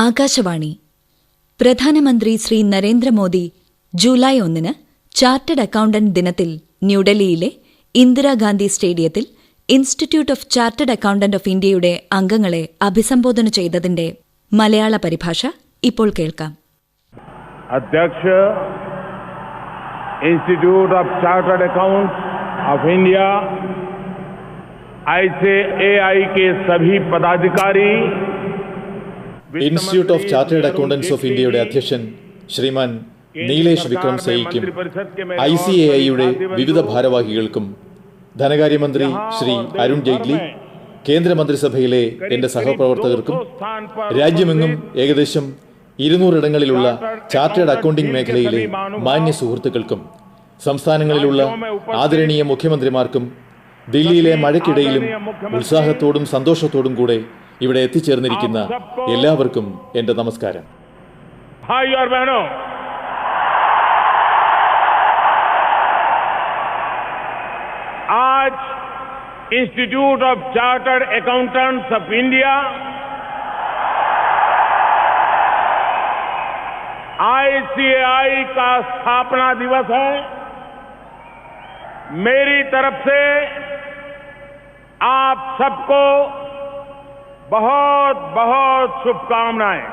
ആകാശവാണി. പ്രധാനമന്ത്രി Shri Narendra Modi July 1 chartered accountant ദിനത്തിൽ ന്യൂഡൽഹിയിലെ ഇന്ദിരാഗാന്ധി സ്റ്റേഡിയത്തിൽ institute of chartered accountant of ഇന്ത്യയുടെ അംഗങ്ങളെ അഭിസംബോധന ചെയ്തതിന്റെ മലയാള പരിഭാഷ ഇപ്പോൾ കേൾക്കാം. अध्यक्ष institute of chartered accounts of India ICAI के सभी पदाधिकारी, institute of chartered accountants of ഇന്ത്യയുടെ അധ്യക്ഷൻ ശ്രീമാൻ നീലേഷ് വിക്രം സൈയ്ക്കും ICAIയുടെ വിവിധ ഭാരവാഹികൾക്കും ധനകാര്യമന്ത്രി ശ്രീ അരുൺ ജെയ്റ്റ്ലി, കേന്ദ്രമന്ത്രിസഭയിലെ എന്റെ സഹപ്രവർത്തകർക്കും രാജ്യമെങ്ങും ഏകദേശം 200 ഇടങ്ങളിലുള്ള ചാർട്ടേഡ് അക്കൗണ്ടിംഗ് മേഖലയിലെ മാന്യ സുഹൃത്തുക്കൾക്കും സംസ്ഥാനങ്ങളിലുള്ള ആദരണീയ മുഖ്യമന്ത്രിമാർക്കും ദില്ലിയിലെ മഴയ്ക്കിടയിലും ഉത്സാഹത്തോടും സന്തോഷത്തോടും കൂടെ ഇവിടെ എത്തിച്ചേർന്നിരിക്കുന്ന എല്ലാവർക്കും എന്റെ നമസ്കാരം. आज institute of chartered accountants of India ICAI का स्थापना दिवस है. मेरी तरफ से आप सबको बहुत बहुत शुभकामनाएं.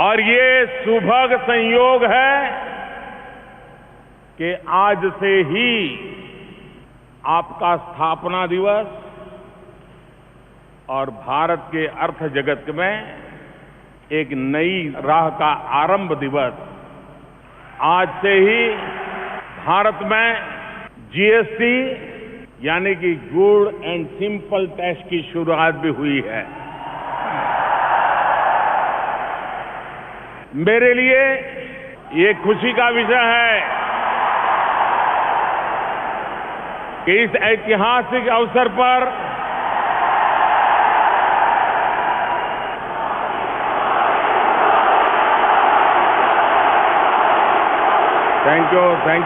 और ये सुभग संयोग है कि आज से ही आपका स्थापना दिवस और भारत के अर्थ जगत में एक नई राह का आरंभ दिवस. आज से ही भारत में GST यानी कि गुड एंड सिंपल टैक्स की शुरुआत भी हुई है. मेरे लिए ये खुशी का विषय है कि इस ऐतिहासिक अवसर पर थैंक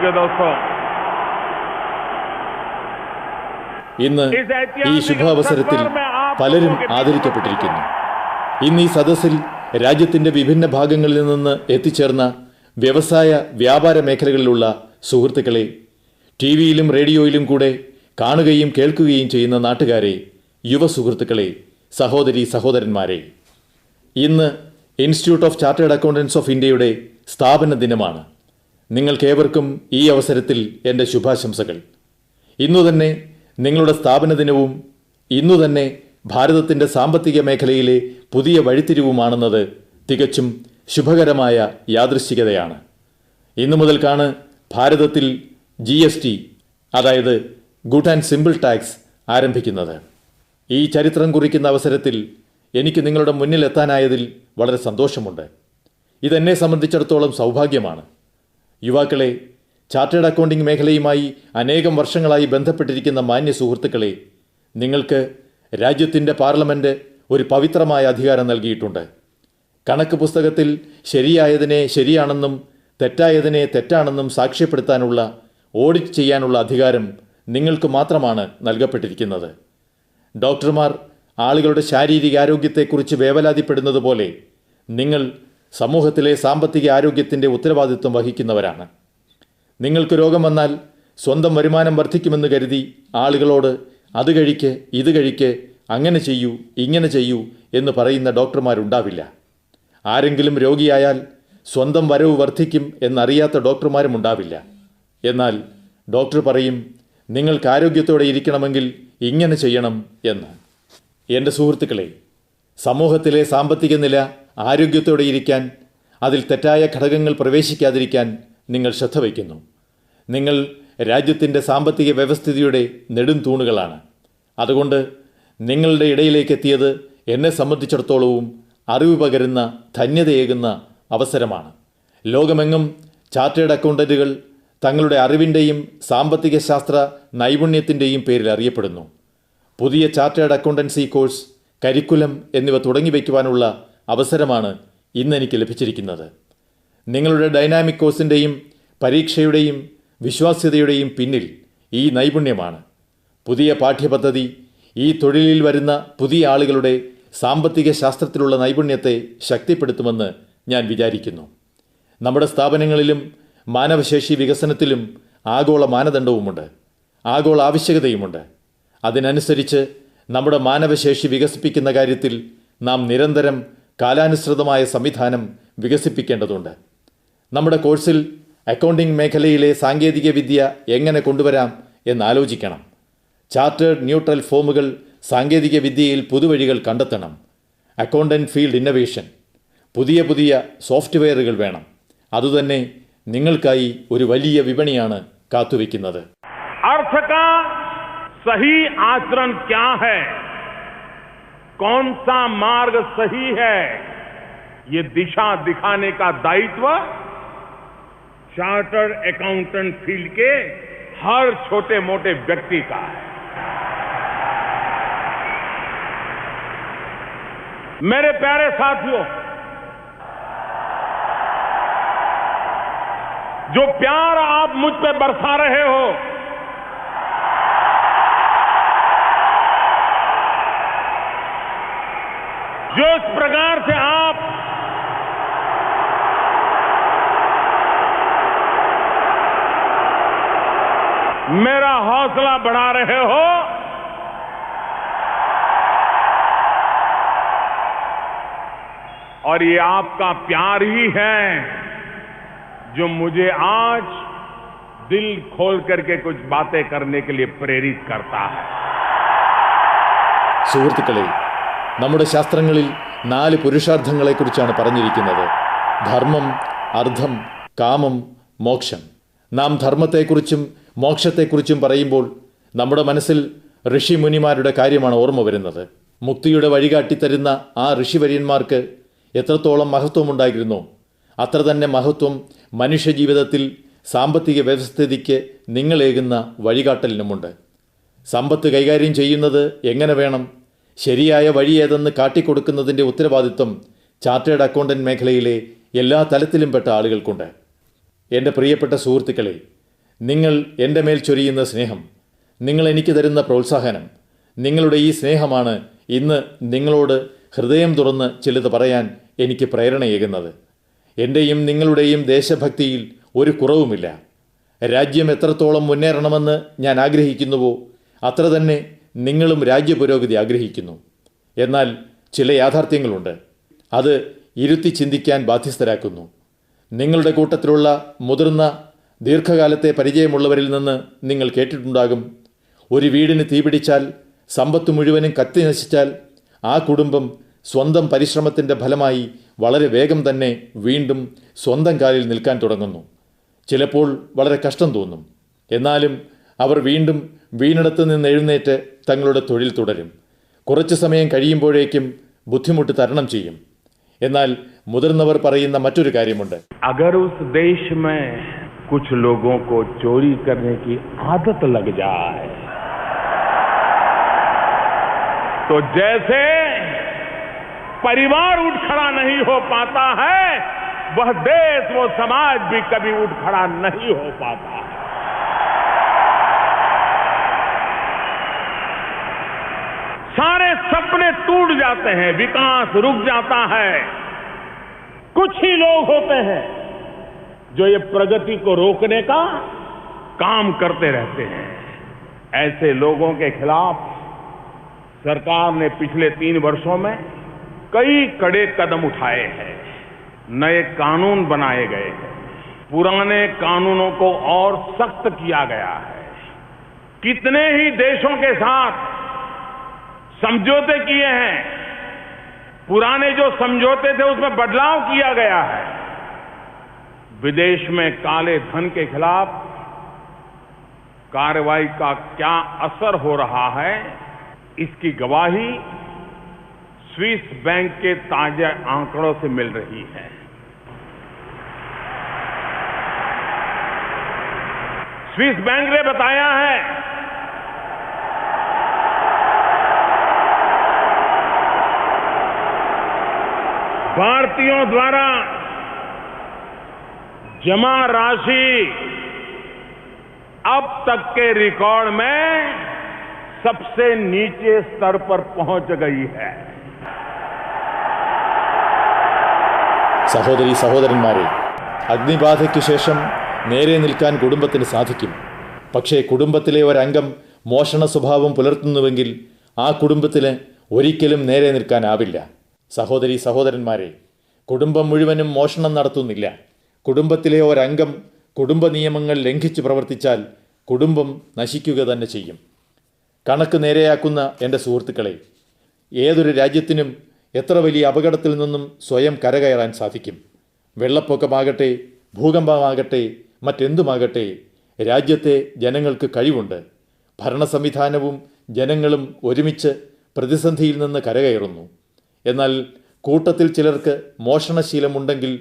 यू दोस्तों. ഇന്ന് ഈ ശുഭാവസരത്തിൽ പലരും ആദരിക്കപ്പെട്ടിരിക്കുന്നു. ഇന്ന് ഈ സദസ്സിൽ രാജ്യത്തിന്റെ വിഭിന്ന ഭാഗങ്ങളിൽ നിന്ന് എത്തിച്ചേർന്ന വ്യവസായ വ്യാപാര മേഖലകളിലുള്ള സുഹൃത്തുക്കളെ, ടിവിയിലും റേഡിയോയിലും കൂടെ കാണുകയും കേൾക്കുകയും ചെയ്യുന്ന നാട്ടുകാരെ, യുവ സുഹൃത്തുക്കളെ, സഹോദരീ സഹോദരന്മാരെ, ഇന്ന് institute of chartered accountants of ഇന്ത്യയുടെ സ്ഥാപന ദിനമാണ്. നിങ്ങൾക്കേവർക്കും ഈ അവസരത്തിൽ എൻ്റെ ശുഭാശംസകൾ. ഇന്നുതന്നെ നിങ്ങളുടെ സ്ഥാപന ദിനവും ഇന്നുതന്നെ ഭാരതത്തിൻ്റെ സാമ്പത്തിക മേഖലയിലെ പുതിയ വഴിത്തിരിവുമാണെന്നത് തികച്ചും ശുഭകരമായ യാദൃശ്ചികതയാണ്. ഇന്നു മുതൽക്കാണ് ഭാരതത്തിൽ GST, അതായത് ഗുഡ് ആൻഡ് സിമ്പിൾ ടാക്സ് ആരംഭിക്കുന്നത്. ഈ ചരിത്രം കുറിക്കുന്ന അവസരത്തിൽ എനിക്ക് നിങ്ങളുടെ മുന്നിലെത്താനായതിൽ വളരെ സന്തോഷമുണ്ട്. ഇതെന്നെ സംബന്ധിച്ചിടത്തോളം സൗഭാഗ്യമാണ്. യുവാക്കളെ, ചാർട്ടേഡ് അക്കൗണ്ടിംഗ് മേഖലയുമായി അനേകം വർഷങ്ങളായി ബന്ധപ്പെട്ടിരിക്കുന്ന മാന്യ സുഹൃത്തുക്കളെ, നിങ്ങൾക്ക് രാജ്യത്തിൻ്റെ പാർലമെൻറ്റ് ഒരു പവിത്രമായ അധികാരം നൽകിയിട്ടുണ്ട്. കണക്ക് പുസ്തകത്തിൽ ശരിയായതിനെ ശരിയാണെന്നും തെറ്റായതിനെ തെറ്റാണെന്നും സാക്ഷ്യപ്പെടുത്താനുള്ള, ഓഡിറ്റ് ചെയ്യാനുള്ള അധികാരം നിങ്ങൾക്ക് മാത്രമാണ് നൽകപ്പെട്ടിരിക്കുന്നത്. ഡോക്ടർമാർ ആളുകളുടെ ശാരീരികാരോഗ്യത്തെക്കുറിച്ച് വേവലാതിപ്പെടുന്നത് പോലെ നിങ്ങൾ സമൂഹത്തിലെ സാമ്പത്തിക ആരോഗ്യത്തിൻ്റെ ഉത്തരവാദിത്വം വഹിക്കുന്നവരാണ്. നിങ്ങൾക്ക് രോഗം വന്നാൽ സ്വന്തം വരുമാനം വർദ്ധിക്കുമെന്ന് കരുതി ആളുകളോട് അത് കഴിക്ക്, ഇത് കഴിക്ക്, അങ്ങനെ ചെയ്യൂ, ഇങ്ങനെ ചെയ്യൂ എന്ന് പറയുന്ന ഡോക്ടർമാരുണ്ടാവില്ല. ആരെങ്കിലും രോഗിയായാൽ സ്വന്തം വരവ് വർദ്ധിക്കും എന്നറിയാത്ത ഡോക്ടർമാരും ഉണ്ടാവില്ല. എന്നാൽ ഡോക്ടർ പറയും, നിങ്ങൾക്ക് ആരോഗ്യത്തോടെ ഇരിക്കണമെങ്കിൽ ഇങ്ങനെ ചെയ്യണം എന്ന്. എൻ്റെ സുഹൃത്തുക്കളെ, സമൂഹത്തിലെ സാമ്പത്തിക നില ആരോഗ്യത്തോടെ ഇരിക്കാൻ, അതിൽ തെറ്റായ ഘടകങ്ങൾ പ്രവേശിക്കാതിരിക്കാൻ നിങ്ങൾ ശ്രദ്ധ വയ്ക്കുന്നു. നിങ്ങൾ രാജ്യത്തിൻ്റെ സാമ്പത്തിക വ്യവസ്ഥിതിയുടെ നെടും തൂണുകളാണ്. അതുകൊണ്ട് നിങ്ങളുടെ ഇടയിലേക്ക് എത്തിയത് എന്നെ സംബന്ധിച്ചിടത്തോളവും അറിവ് പകരുന്ന, ധന്യതയേകുന്ന അവസരമാണ്. ലോകമെങ്ങും ചാർട്ടേഡ് അക്കൗണ്ടന്റുകൾ തങ്ങളുടെ അറിവിൻ്റെയും സാമ്പത്തിക ശാസ്ത്ര നൈപുണ്യത്തിൻ്റെയും പേരിൽ അറിയപ്പെടുന്നു. പുതിയ ചാർട്ടേഡ് അക്കൗണ്ടൻസി കോഴ്സ്, കരിക്കുലം എന്നിവ തുടങ്ങി വയ്ക്കുവാനുള്ള അവസരമാണ് ഇന്നെനിക്ക് ലഭിച്ചിരിക്കുന്നത്. നിങ്ങളുടെ ഡൈനാമിക് കോഴ്സിൻ്റെയും പരീക്ഷയുടെയും വിശ്വാസ്യതയുടെയും പിന്നിൽ ഈ നൈപുണ്യമാണ്. പുതിയ പാഠ്യപദ്ധതി ഈ തൊഴിലിൽ വരുന്ന പുതിയ ആളുകളുടെ സാമ്പത്തിക ശാസ്ത്രത്തിലുള്ള നൈപുണ്യത്തെ ശക്തിപ്പെടുത്തുമെന്ന് ഞാൻ വിചാരിക്കുന്നു. നമ്മുടെ സ്ഥാപനങ്ങളിലും മാനവശേഷി വികസനത്തിലും ആഗോള മാനദണ്ഡവുമുണ്ട്, ആഗോള ആവശ്യകതയുമുണ്ട്. അതിനനുസരിച്ച് നമ്മുടെ മാനവശേഷി വികസിപ്പിക്കുന്ന കാര്യത്തിൽ നാം നിരന്തരം കാലാനുസൃതമായ സംവിധാനം വികസിപ്പിക്കേണ്ടതുണ്ട്. നമ്മുടെ കോഴ്സിൽ അക്കൗണ്ടിംഗ് മേഖലയിലെ സാങ്കേതിക വിദ്യ എങ്ങനെ കൊണ്ടുവരാം എന്നാലോചിക്കണം. ചാർട്ടേഡ് ന്യൂട്രൽ ഫോമുകൾ സാങ്കേതിക വിദ്യയിൽ പുതുവഴികൾ കണ്ടെത്തണം. അക്കൗണ്ടന്റ് ഫീൽഡ് ഇന്നൊവേഷൻ, പുതിയ പുതിയ സോഫ്റ്റ്വെയറുകൾ വേണം. അതുതന്നെ നിങ്ങൾക്കായി ഒരു വലിയ വിപണിയാണ് കാത്തുവെക്കുന്നത്. अर्थ का सही आचरण क्या है, कौन सा मार्ग सही है, ये दिशा दिखाने का दायित्व चार्टर्ड अकाउंटेंट फील्ड के हर छोटे मोटे व्यक्ति का है. मेरे प्यारे साथियों, जो प्यार आप मुझ पे बरसा रहे हो, जो इस प्रकार से आप मेरा हौसला बढ़ा रहे हो, और ये आपका प्यार ही है जो मुझे आज दिल खोल करके कुछ बातें करने के लिए प्रेरित करता है. സുഹൃത്തുക്കളെ, നമ്മുടെ ശാസ്ത്രങ്ങളിൽ 4 പുരുഷാർത്ഥങ്ങളെക്കുറിച്ചാണ് പറഞ്ഞിരിക്കുന്നത്: ധർമ്മം, അർത്ഥം, കാമം, മോക്ഷം. നാം ധർമ്മത്തെക്കുറിച്ചും മോക്ഷത്തെക്കുറിച്ചും പറയുമ്പോൾ നമ്മുടെ മനസ്സിൽ ഋഷിമുനിമാരുടെ കാര്യമാണ് ഓർമ്മ വരുന്നത്. മുക്തിയുടെ വഴികാട്ടിത്തരുന്ന ആ ഋഷിവര്യന്മാർക്ക് എത്രത്തോളം മഹത്വമുണ്ടായിരുന്നോ അത്ര തന്നെ മഹത്വം മനുഷ്യജീവിതത്തിൽ സാമ്പത്തിക വ്യവസ്ഥിതിക്ക് നിങ്ങളേകുന്ന വഴികാട്ടലിനുമുണ്ട്. സമ്പത്ത് കൈകാര്യം ചെയ്യുന്നത് എങ്ങനെ വേണം, ശരിയായ വഴി ഏതെന്ന് കാട്ടിക്കൊടുക്കുന്നതിൻ്റെ ഉത്തരവാദിത്വം ചാർട്ടേഡ് അക്കൗണ്ടന്റ് മേഖലയിലെ എല്ലാ തലത്തിലും പെട്ട ആളുകൾക്കുണ്ട്. എൻ്റെ പ്രിയപ്പെട്ട സുഹൃത്തുക്കളെ, നിങ്ങൾ എൻ്റെ മേൽ ചൊരിയുന്ന സ്നേഹം, നിങ്ങൾ എനിക്ക് തരുന്ന പ്രോത്സാഹനം, നിങ്ങളുടെ ഈ സ്നേഹമാണ് ഇന്ന് നിങ്ങളോട് ഹൃദയം തുറന്ന് ചിലത് പറയാൻ എനിക്ക് പ്രേരണയേകുന്നത്. എൻ്റെയും നിങ്ങളുടെയും ദേശഭക്തിയിൽ ഒരു കുറവുമില്ല. രാജ്യം എത്രത്തോളം മുന്നേറണമെന്ന് ഞാൻ ആഗ്രഹിക്കുന്നുവോ അത്ര തന്നെ നിങ്ങളും രാജ്യപുരോഗതി ആഗ്രഹിക്കുന്നു. എന്നാൽ ചില യാഥാർത്ഥ്യങ്ങളുണ്ട്. അത് ഇരുത്തി ചിന്തിക്കാൻ ബാധ്യസ്ഥരാക്കുന്നു. നിങ്ങളുടെ കൂട്ടത്തിലുള്ള മുതിർന്ന ദീർഘകാലത്തെ പരിചയമുള്ളവരിൽ നിന്ന് നിങ്ങൾ കേട്ടിട്ടുണ്ടാകും, ഒരു വീടിന് തീപിടിച്ചാൽ, സമ്പത്ത് മുഴുവനും കത്തി നശിച്ചാൽ ആ കുടുംബം സ്വന്തം പരിശ്രമത്തിൻ്റെ ഫലമായി വളരെ വേഗം തന്നെ വീണ്ടും സ്വന്തം കാലിൽ നിൽക്കാൻ തുടങ്ങുന്നു. ചിലപ്പോൾ വളരെ കഷ്ടം തോന്നും. എന്നാലും അവർ വീണ്ടും വീണിടത്ത് നിന്ന് എഴുന്നേറ്റ് തങ്ങളുടെ തൊഴിൽ തുടരും. കുറച്ചു സമയം കഴിയുമ്പോഴേക്കും ബുദ്ധിമുട്ട് തരണം ചെയ്യും. എന്നാൽ മുതിർന്നവർ പറയുന്ന മറ്റൊരു കാര്യമുണ്ട്. अगर उस देश में कुछ लोगों को चोरी करने की आदत लग जाए तो जैसे परिवार उठ खड़ा नहीं हो पाता है, वह देश, वो समाज भी कभी उठ खड़ा नहीं हो पाता है. सारे सपने टूट जाते हैं, विकास रुक जाता है. कुछ ही लोग होते हैं जो ये प्रगति को रोकने का काम करते रहते हैं. ऐसे लोगों के खिलाफ सरकार ने पिछले 3 वर्षों में कई कड़े कदम उठाए हैं. नए कानून बनाए गए हैं, पुराने कानूनों को और सख्त किया गया है. कितने ही देशों के साथ समझौते किए हैं. पुराने जो समझौते थे उसमें बदलाव किया गया है. विदेश में काले धन के खिलाफ कार्रवाई का क्या असर हो रहा है, इसकी गवाही स्विस बैंक के ताजा आंकड़ों से मिल रही है. स्विस बैंक ने बताया है भारतीयों द्वारा जमा राशि अब तक के रिकॉर्ड में सबसे नीचे स्तर पर पहुंच गई है। സഹോദരീ സഹോദരന്മാരെ, അഗ്നിബാധയ്ക്കു ശേഷം നേരെ നിൽക്കാൻ കുടുംബത്തിന് സാധിക്കും. പക്ഷേ കുടുംബത്തിലെ ഒരംഗം മോഷണ സ്വഭാവം പുലർത്തുന്നുവെങ്കിൽ ആ കുടുംബത്തിന് ഒരിക്കലും നേരെ നിൽക്കാനാവില്ല. സഹോദരീ സഹോദരന്മാരെ, കുടുംബം മുഴുവനും മോഷണം നടത്തുന്നില്ല. കുടുംബത്തിലെ ഒരംഗം കുടുംബ നിയമങ്ങൾ ലംഘിച്ച് പ്രവർത്തിച്ചാൽ കുടുംബം നശിക്കുക തന്നെ ചെയ്യും. കണക്ക് നേരെയാക്കുന്ന എൻ്റെ സുഹൃത്തുക്കളെ, ഏതൊരു രാജ്യത്തിനും എത്ര വലിയ അപകടത്തിൽ നിന്നും സ്വയം കരകയറാൻ സാധിക്കും. വെള്ളപ്പൊക്കമാകട്ടെ, ഭൂകമ്പമാകട്ടെ, മറ്റെന്തുമാകട്ടെ, രാജ്യത്തെ ജനങ്ങൾക്ക് കഴിവുണ്ട്. ഭരണ സംവിധാനവും ജനങ്ങളും ഒരുമിച്ച് പ്രതിസന്ധിയിൽ നിന്ന് കരകയറുന്നു. എന്നാൽ കൂട്ടത്തിൽ ചിലർക്ക് മോഷണശീലമുണ്ടെങ്കിൽ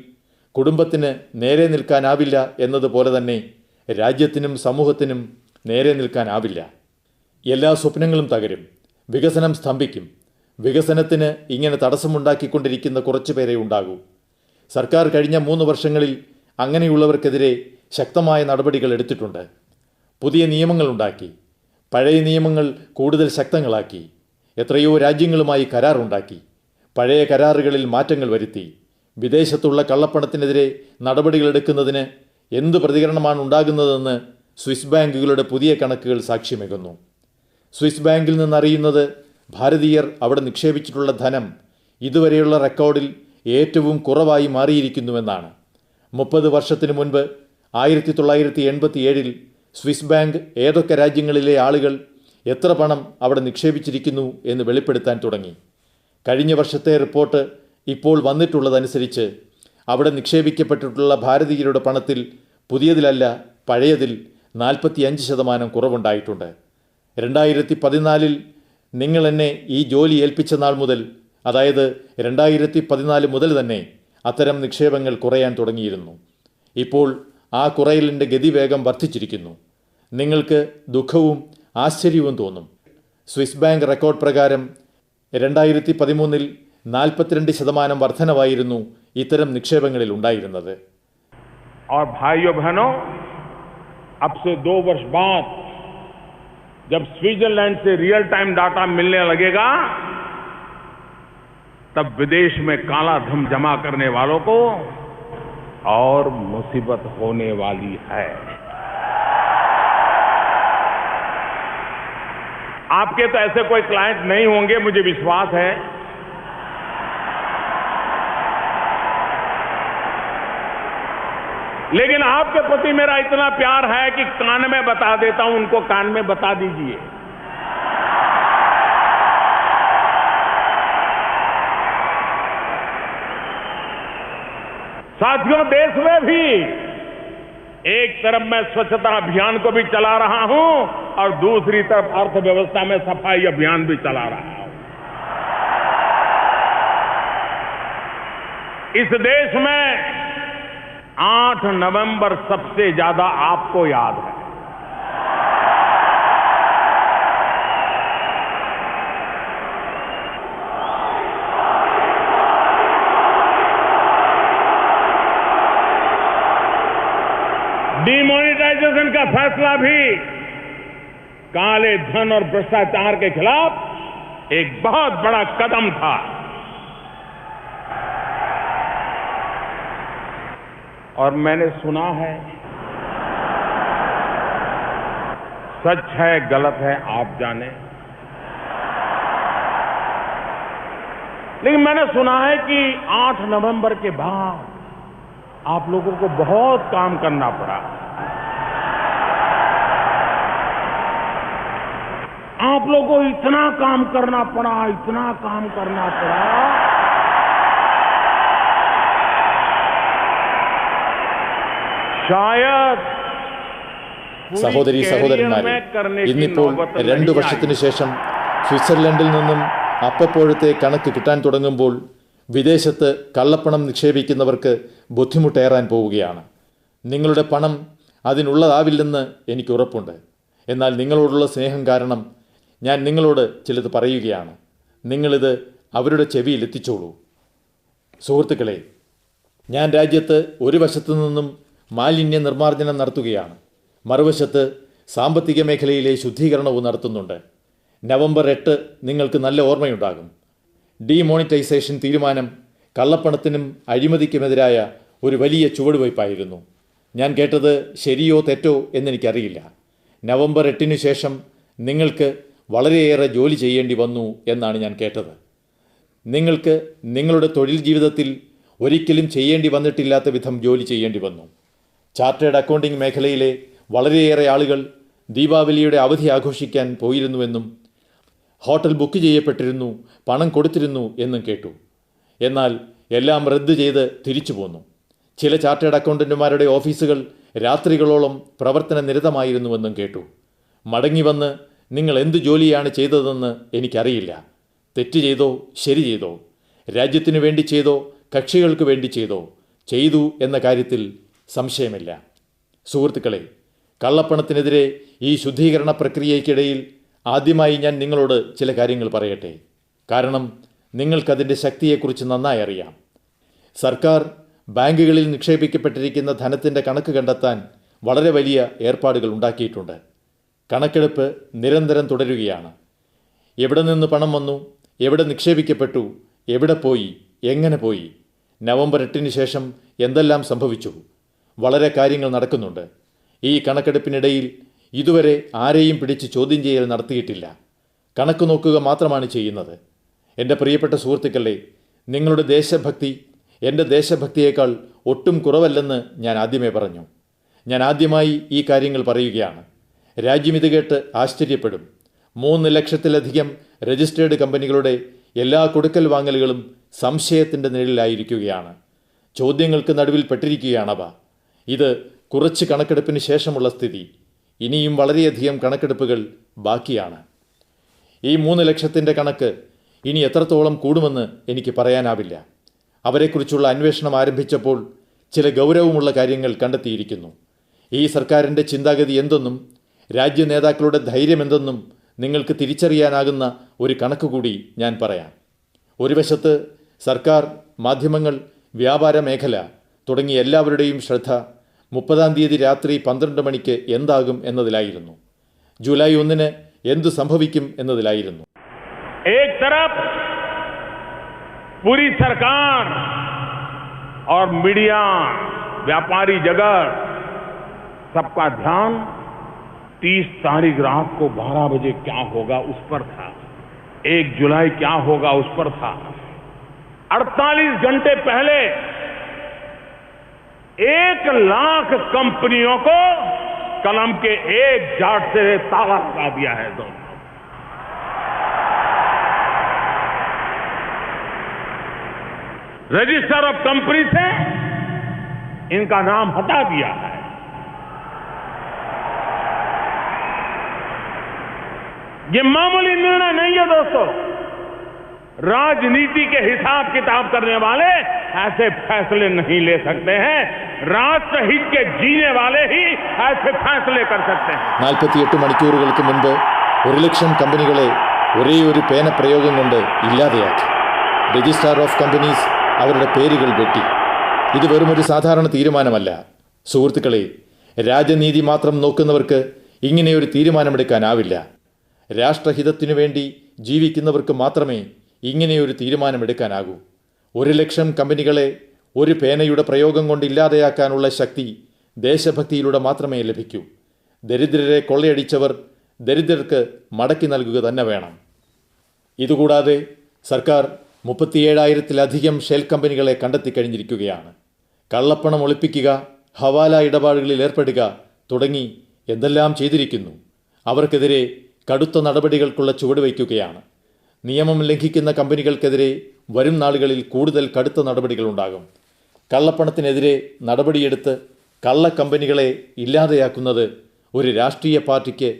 കുടുംബത്തിന് നേരെ നിൽക്കാനാവില്ല എന്നതുപോലെ തന്നെ രാജ്യത്തിനും സമൂഹത്തിനും നേരെ നിൽക്കാനാവില്ല. എല്ലാ സ്വപ്നങ്ങളും തകരും, വികസനം സ്തംഭിക്കും. വികസനത്തിന് ഇങ്ങനെ തടസ്സമുണ്ടാക്കിക്കൊണ്ടിരിക്കുന്ന കുറച്ചു പേരെ ഉണ്ടാകൂ. സർക്കാർ കഴിഞ്ഞ 3 വർഷങ്ങളിൽ അങ്ങനെയുള്ളവർക്കെതിരെ ശക്തമായ നടപടികൾ എടുത്തിട്ടുണ്ട്. പുതിയ നിയമങ്ങളുണ്ടാക്കി, പഴയ നിയമങ്ങൾ കൂടുതൽ ശക്തങ്ങളാക്കി. എത്രയോ രാജ്യങ്ങളുമായി കരാറുണ്ടാക്കി, പഴയ കരാറുകളിൽ മാറ്റങ്ങൾ വരുത്തി. വിദേശത്തുള്ള കള്ളപ്പണത്തിനെതിരെ നടപടികളെടുക്കുന്നതിന് എന്തു പ്രതികരണമാണ് ഉണ്ടാകുന്നതെന്ന് സ്വിസ് ബാങ്കുകളുടെ പുതിയ കണക്കുകൾ സാക്ഷ്യമേകുന്നു. സ്വിസ് ബാങ്കിൽ നിന്നറിയുന്നത് ഭാരതീയർ അവിടെ നിക്ഷേപിച്ചിട്ടുള്ള ധനം ഇതുവരെയുള്ള റെക്കോർഡിൽ ഏറ്റവും കുറവായി മാറിയിരിക്കുന്നുവെന്നാണ്. 30 വർഷത്തിനു മുൻപ് 1987 സ്വിസ് ബാങ്ക് ഏതൊക്കെ രാജ്യങ്ങളിലെ ആളുകൾ എത്ര പണം അവിടെ നിക്ഷേപിച്ചിരിക്കുന്നു എന്ന് വെളിപ്പെടുത്താൻ തുടങ്ങി. കഴിഞ്ഞ വർഷത്തെ റിപ്പോർട്ട് ഇപ്പോൾ വന്നിട്ടുള്ളതനുസരിച്ച് അവിടെ നിക്ഷേപിക്കപ്പെട്ടിട്ടുള്ള ഭാരതീയരുടെ പണത്തിൽ പുതിയതിലല്ല പഴയതിൽ 45% കുറവുണ്ടായിട്ടുണ്ട്. 2014 നിങ്ങൾ എന്നെ ഈ ജോലി ഏൽപ്പിച്ച നാൾ മുതൽ, അതായത് 2014 മുതൽ തന്നെ അത്തരം നിക്ഷേപങ്ങൾ കുറയാൻ തുടങ്ങിയിരുന്നു. ഇപ്പോൾ ആ കുറയലിൻ്റെ ഗതിവേഗം വർദ്ധിച്ചിരിക്കുന്നു. നിങ്ങൾക്ക് ദുഃഖവും ആശ്ചര്യവും തോന്നും. സ്വിസ് ബാങ്ക് റെക്കോർഡ് പ്രകാരം 2013 42% വർധനവായിരുന്നു ഇത്തരം നിക്ഷേപങ്ങളിൽ ഉണ്ടായിരുന്നത്. और भाइयों बहनों, अब से 2 वर्ष बाद जब स्विट्जरलैंड से रियल टाइम डाटा मिलने लगेगा, तब विदेश में काला धन जमा करने वालों को और मुसीबत होने वाली है. आपके तो ऐसे कोई क्लाइंट नहीं होंगे, मुझे विश्वास है. लेकिन आपके प्रति मेरा इतना प्यार है कि कान में बता देता हूं, उनको कान में बता दीजिए. साथियों, देश में भी एक तरफ मैं स्वच्छता अभियान को भी चला रहा हूं और दूसरी तरफ अर्थव्यवस्था में सफाई अभियान भी चला रहा हूं. इस देश में 8 नवंबर सबसे ज्यादा आपको याद है. डिमोनेटाइजेशन का फैसला भी काले धन और भ्रष्टाचार के खिलाफ एक बहुत बड़ा कदम था. और मैंने सुना है, सच है गलत है आप जाने, लेकिन मैंने सुना है कि 8 नवंबर के बाद आप लोगों को बहुत काम करना पड़ा. आप लोगों को इतना काम करना पड़ा, इतना काम करना पड़ा. शायद സഹോദരീ സഹോദരന്മാരെ, ഇന്നിപ്പോൾ 2 വർഷത്തിനു ശേഷം സ്വിറ്റ്സർലൻഡിൽ നിന്നും അപ്പോഴത്തെ കണക്ക് കിട്ടാൻ തുടങ്ങുമ്പോൾ വിദേശത്ത് കള്ളപ്പണം നിക്ഷേപിക്കുന്നവർക്ക് ബുദ്ധിമുട്ടേറാൻ പോവുകയാണ്. നിങ്ങളുടെ പണം അതിനുള്ളതാവില്ലെന്ന് എനിക്ക് ഉറപ്പുണ്ട്. എന്നാൽ നിങ്ങളോടുള്ള സ്നേഹം കാരണം ഞാൻ നിങ്ങളോട് ചിലത് പറയുകയാണ്. നിങ്ങളിത് അവരുടെ ചെവിയിൽ എത്തിച്ചോളൂ. സുഹൃത്തുക്കളെ, ഞാൻ രാജ്യത്ത് ഒരു വശത്തു നിന്നും മാലിന്യ നിർമ്മാർജ്ജനം നടത്തുകയാണ്, മറുവശത്ത് സാമ്പത്തിക മേഖലയിലെ ശുദ്ധീകരണവും നടത്തുന്നുണ്ട്. നവംബർ 8 നിങ്ങൾക്ക് നല്ല ഓർമ്മയുണ്ടാകും. ഡീമോണിറ്റൈസേഷൻ തീരുമാനം കള്ളപ്പണത്തിനും അഴിമതിക്കുമെതിരായ ഒരു വലിയ ചുവടുവയ്പ്പായിരുന്നു. ഞാൻ കേട്ടത് ശരിയോ തെറ്റോ എന്നെനിക്കറിയില്ല. നവംബർ 8 ശേഷം നിങ്ങൾക്ക് വളരെയേറെ ജോലി ചെയ്യേണ്ടി വന്നു എന്നാണ് ഞാൻ കേട്ടത്. നിങ്ങൾക്ക് നിങ്ങളുടെ തൊഴിൽ ജീവിതത്തിൽ ഒരിക്കലും ചെയ്യേണ്ടി വന്നിട്ടില്ലാത്ത വിധം ജോലി ചെയ്യേണ്ടി വന്നു. ചാർട്ടേഡ് അക്കൗണ്ടിംഗ് മേഖലയിലെ വളരെയേറെ ആളുകൾ ദീപാവലിയുടെ അവധി ആഘോഷിക്കാൻ പോയിരുന്നുവെന്നും ഹോട്ടൽ ബുക്ക് ചെയ്യപ്പെട്ടിരുന്നു, പണം കൊടുത്തിരുന്നു എന്നും കേട്ടു. എന്നാൽ എല്ലാം റദ്ദ് ചെയ്ത് തിരിച്ചു പോന്നു. ചില ചാർട്ടേഡ് അക്കൗണ്ടന്റുമാരുടെ ഓഫീസുകൾ രാത്രികളോളം പ്രവർത്തന നിരതമായിരുന്നുവെന്നും കേട്ടു. മടങ്ങി വന്ന് നിങ്ങൾ എന്ത് ജോലിയാണ് ചെയ്തതെന്ന് എനിക്കറിയില്ല. തെറ്റ് ചെയ്തോ ശരി ചെയ്തോ, രാജ്യത്തിനു വേണ്ടി ചെയ്തോ കക്ഷികൾക്ക് വേണ്ടി ചെയ്തു എന്ന കാര്യത്തിൽ സംശയമില്ല. സുഹൃത്തുക്കളെ, കള്ളപ്പണത്തിനെതിരെ ഈ ശുദ്ധീകരണ പ്രക്രിയയ്ക്കിടയിൽ ആദ്യമായി ഞാൻ നിങ്ങളോട് ചില കാര്യങ്ങൾ പറയട്ടെ. കാരണം നിങ്ങൾക്കതിൻ്റെ ശക്തിയെക്കുറിച്ച് നന്നായി അറിയാം. സർക്കാർ ബാങ്കുകളിൽ നിക്ഷേപിക്കപ്പെട്ടിരിക്കുന്ന ധനത്തിൻ്റെ കണക്ക് കണ്ടെത്താൻ വളരെ വലിയ ഏർപ്പാടുകൾ ഉണ്ടാക്കിയിട്ടുണ്ട്. കണക്കെടുപ്പ് നിരന്തരം തുടരുകയാണ്. എവിടെ നിന്ന് പണം വന്നു, എവിടെ നിക്ഷേപിക്കപ്പെട്ടു, എവിടെ പോയി, എങ്ങനെ പോയി, നവംബർ 8 ശേഷം എന്തെല്ലാം സംഭവിച്ചു, വളരെ കാര്യങ്ങൾ നടക്കുന്നുണ്ട്. ഈ കണക്കെടുപ്പിനിടയിൽ ഇതുവരെ ആരെയും പിടിച്ച് ചോദ്യം ചെയ്യൽ നടത്തിയിട്ടില്ല. കണക്ക് നോക്കുക മാത്രമാണ് ചെയ്യുന്നത്. എൻ്റെ പ്രിയപ്പെട്ട സുഹൃത്തുക്കളെ, നിങ്ങളുടെ ദേശഭക്തി എൻ്റെ ദേശഭക്തിയേക്കാൾ ഒട്ടും കുറവല്ലെന്ന് ഞാൻ ആദ്യമേ പറഞ്ഞു. ഞാൻ ആദ്യമായി ഈ കാര്യങ്ങൾ പറയുകയാണ്. രാജ്യം ഇത് കേട്ട് ആശ്ചര്യപ്പെടും. 3 ലക്ഷത്തിലധികം രജിസ്റ്റേർഡ് കമ്പനികളുടെ എല്ലാ കൊടുക്കൽ വാങ്ങലുകളും സംശയത്തിൻ്റെ നിഴലിലായിരിക്കുകയാണ്. ചോദ്യങ്ങൾക്ക് നടുവിൽ പെട്ടിരിക്കുകയാണവ. ഇത് കുറച്ച് കണക്കെടുപ്പിന് ശേഷമുള്ള സ്ഥിതി. ഇനിയും വളരെയധികം കണക്കെടുപ്പുകൾ ബാക്കിയാണ്. ഈ 3 ലക്ഷത്തിൻ്റെ കണക്ക് ഇനി എത്രത്തോളം കൂടുമെന്ന് എനിക്ക് പറയാനാവില്ല. അവരെക്കുറിച്ചുള്ള അന്വേഷണം ആരംഭിച്ചപ്പോൾ ചില ഗൗരവമുള്ള കാര്യങ്ങൾ കണ്ടെത്തിയിരിക്കുന്നു. ഈ സർക്കാരിൻ്റെ ചിന്താഗതി എന്തെന്നും രാജ്യ നേതാക്കളുടെ ധൈര്യം എന്തെന്നും നിങ്ങൾക്ക് തിരിച്ചറിയാനാകുന്ന ഒരു കണക്ക് കൂടി ഞാൻ പറയാം. ഒരു വശത്ത് സർക്കാർ, മാധ്യമങ്ങൾ, വ്യാപാര മേഖല തുടങ്ങിയ എല്ലാവരുടെയും ശ്രദ്ധ 30-ാം തീയതി രാത്രി 12 മണിക്ക് എന്താകും എന്നതിലായിരുന്നു. ജൂലൈ 1 എന്തു സംഭവിക്കും എന്നതിലായിരുന്നു. एक तरफ पूरी सरकार और मीडिया, व्यापारी जगत, सबका ध्यान 30 तारीख रात को 12 बजे क्या होगा उस पर था. 1 जुलाई क्या होगा उस पर था. 48 घंटे पहले 1 लाख कंपनियों को कलम के एक जाट से ताला लगा दिया है. दोनों रजिस्टर ऑफ कंपनी से इनका नाम हटा दिया है. ये मामूली निर्णय नहीं है दोस्तों. राजनीति के हिसाब किताब करने वाले ऐसे फैसले नहीं ले सकते हैं. राष्ट्रहित के जीने वाले ही ऐसे फैसले कर सकते हैं. 48 മണിക്കൂറുകൾക്ക് മുൻപ് 1 ലക്ഷം കമ്പനികളെ ഒരേ ഒരു പേന പ്രയോഗം കൊണ്ട് ഇല്ലാതെയാക്കി. രജിസ്ട്രാർ ഓഫ് കമ്പനീസ് അവരുടെ പേരുകൾ വെട്ടി. ഇത് വെറുമൊരു സാധാരണ തീരുമാനമല്ല. സുഹൃത്തുക്കളെ, രാജനീതി മാത്രം നോക്കുന്നവർക്ക് ഇങ്ങനെയൊരു തീരുമാനമെടുക്കാനാവില്ല. രാഷ്ട്രഹിതത്തിനു വേണ്ടി ജീവിക്കുന്നവർക്ക് മാത്രമേ ഇങ്ങനെയൊരു തീരുമാനമെടുക്കാനാകൂ. 1 ലക്ഷം കമ്പനികളെ ഒരു പേനയുടെ പ്രയോഗം കൊണ്ട് ഇല്ലാതെയാക്കാനുള്ള ശക്തി ദേശഭക്തിയിലൂടെ മാത്രമേ ലഭിക്കൂ. ദരിദ്രരെ കൊള്ളയടിച്ചവർ ദരിദ്രർക്ക് മടക്കി നൽകുക തന്നെ വേണം. ഇതുകൂടാതെ സർക്കാർ 37,000-ത്തിലധികം ഷെൽ കമ്പനികളെ കണ്ടെത്തിക്കഴിഞ്ഞിരിക്കുകയാണ്. കള്ളപ്പണം ഒളിപ്പിക്കുക, ഹവാല ഇടപാടുകളിൽ ഏർപ്പെടുക തുടങ്ങി എന്തെല്ലാം ചെയ്തിരിക്കുന്നു. അവർക്കെതിരെ കടുത്ത നടപടികൾക്കുള്ള ചുവടുവയ്ക്കുകയാണ്. നിയമം ലംഘിക്കുന്ന കമ്പനികൾക്കെതിരെ വരും നാളുകളിൽ കൂടുതൽ കടുത്ത നടപടികളുണ്ടാകും. കള്ളപ്പണത്തിനെതിരെ നടപടിയെടുത്ത് കള്ളക്കമ്പനികളെ ഇല്ലാതെയാക്കുന്നത് ഒരു രാഷ്ട്രീയ പാർട്ടിക്ക്